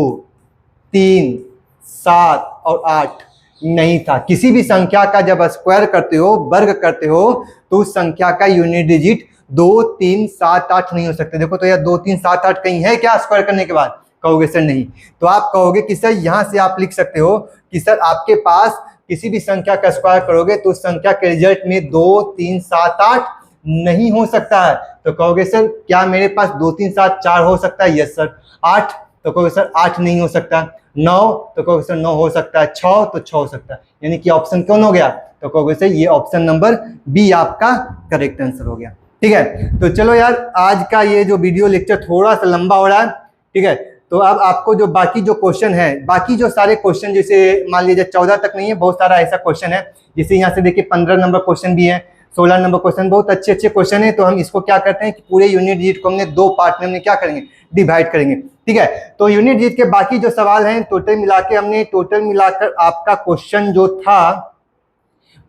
3 7 और 8 नहीं था। किसी भी संख्या का जब स्क्वायर करते हो, वर्ग करते हो, तो उस संख्या का यूनिट डिजिट 2 3 7 8 नहीं हो सकते। देखो तो यार 2 3 7 8 कहीं है क्या स्क्वायर करने के बाद? कहोगे सर नहीं। तो आप कहोगे कि सर यहाँ से आप लिख सकते हो कि सर आपके पास किसी भी संख्या का स्क्वायर करोगे तो उस संख्या के रिजल्ट में 2 3 7 8 नहीं हो सकता है। तो कहोगे सर क्या मेरे पास 2 3 7 4 हो सकता है? Yes sir. 8 तो कहोगे सर 8 नहीं हो सकता। 9 तो कहोगे सर 9 हो सकता है। 6 तो 6 हो सकता है। यानी कि ऑप्शन कौन हो गया? तो कहोगे सर ये ऑप्शन नंबर बी आपका करेक्ट आंसर हो गया। ठीक है। तो चलो यार आज का ये जो वीडियो लेक्चर थोड़ा सा लंबा हो रहा है। ठीक है। तो अब आपको जो बाकी जो क्वेश्चन है, बाकी जो सारे क्वेश्चन जैसे मान लीजिए 14 तक नहीं है, बहुत सारा ऐसा क्वेश्चन है जैसे यहाँ से देखिए 15 नंबर क्वेश्चन भी है, 16 नंबर क्वेश्चन, बहुत अच्छे अच्छे क्वेश्चन है। तो हम इसको क्या करते हैं कि पूरे यूनिट डिजिट को हमने 2 पार्ट में हमने क्या करेंगे, डिवाइड करेंगे। ठीक है। तो यूनिट डिजिट के बाकी जो सवाल हैं टोटल मिलाकर आपका क्वेश्चन जो था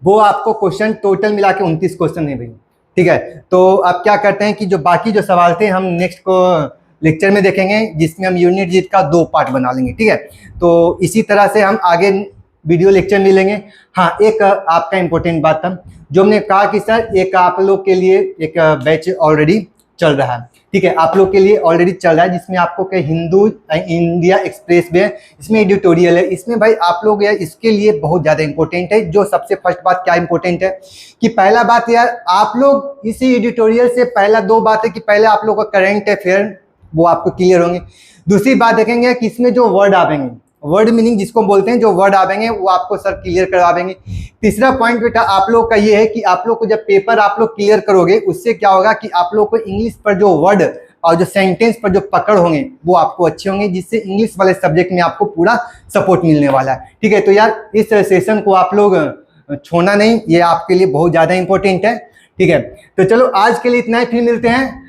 वो आपको क्वेश्चन टोटल मिला के 29 क्वेश्चन है भाई। ठीक है। तो अब क्या करते हैं कि जो बाकी जो सवाल थे हम नेक्स्ट को लेक्चर में देखेंगे जिसमें हम यूनिट डिजिट का 2 पार्ट बना लेंगे। ठीक है। तो इसी तरह से हम आगे वीडियो लेक्चर मिलेंगे। हाँ, एक आपका इंपॉर्टेंट बात था जो हमने कहा कि सर एक आप लोग के लिए एक बैच ऑलरेडी चल रहा है। ठीक है। आप लोग के लिए ऑलरेडी चल रहा है जिसमें आपको के हिंदू इंडिया एक्सप्रेस वे, इसमें एडिटोरियल है। इसमें भाई आप लोग यार इसके लिए बहुत ज़्यादा इंपॉर्टेंट है। जो सबसे फर्स्ट बात क्या इंपॉर्टेंट है कि पहला बात यार आप लोग इसी एडिटोरियल से पहला 2 बात है कि पहले आप लोग का करंट अफेयर वो आपको क्लियर होंगे। दूसरी बात देखेंगे कि इसमें जो वर्ड आवेंगे, वर्ड मीनिंग जिसको बोलते हैं, जो वर्ड आवेंगे वो आपको सर क्लियर करवा देंगे। तीसरा पॉइंट बेटा आप लोग का ये है कि आप लोग को जब पेपर आप लोग क्लियर करोगे उससे क्या होगा कि आप लोग को इंग्लिश पर जो वर्ड और जो सेंटेंस पर जो पकड़ होंगे वो आपको अच्छे होंगे, जिससे इंग्लिश वाले सब्जेक्ट में आपको पूरा सपोर्ट मिलने वाला है। ठीक है। तो यार इस सेशन को आप लोग छोड़ना नहीं, ये आपके लिए बहुत ज़्यादा इंपॉर्टेंट है। ठीक है। तो चलो आज के लिए इतना ही, फिर मिलते हैं।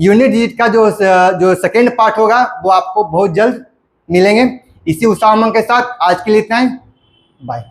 यूनिट डिजिट का जो सेकेंड पार्ट होगा वो आपको बहुत जल्द मिलेंगे। इसी उत्साह उमंग के साथ आज के लिए इतना ही, बाय।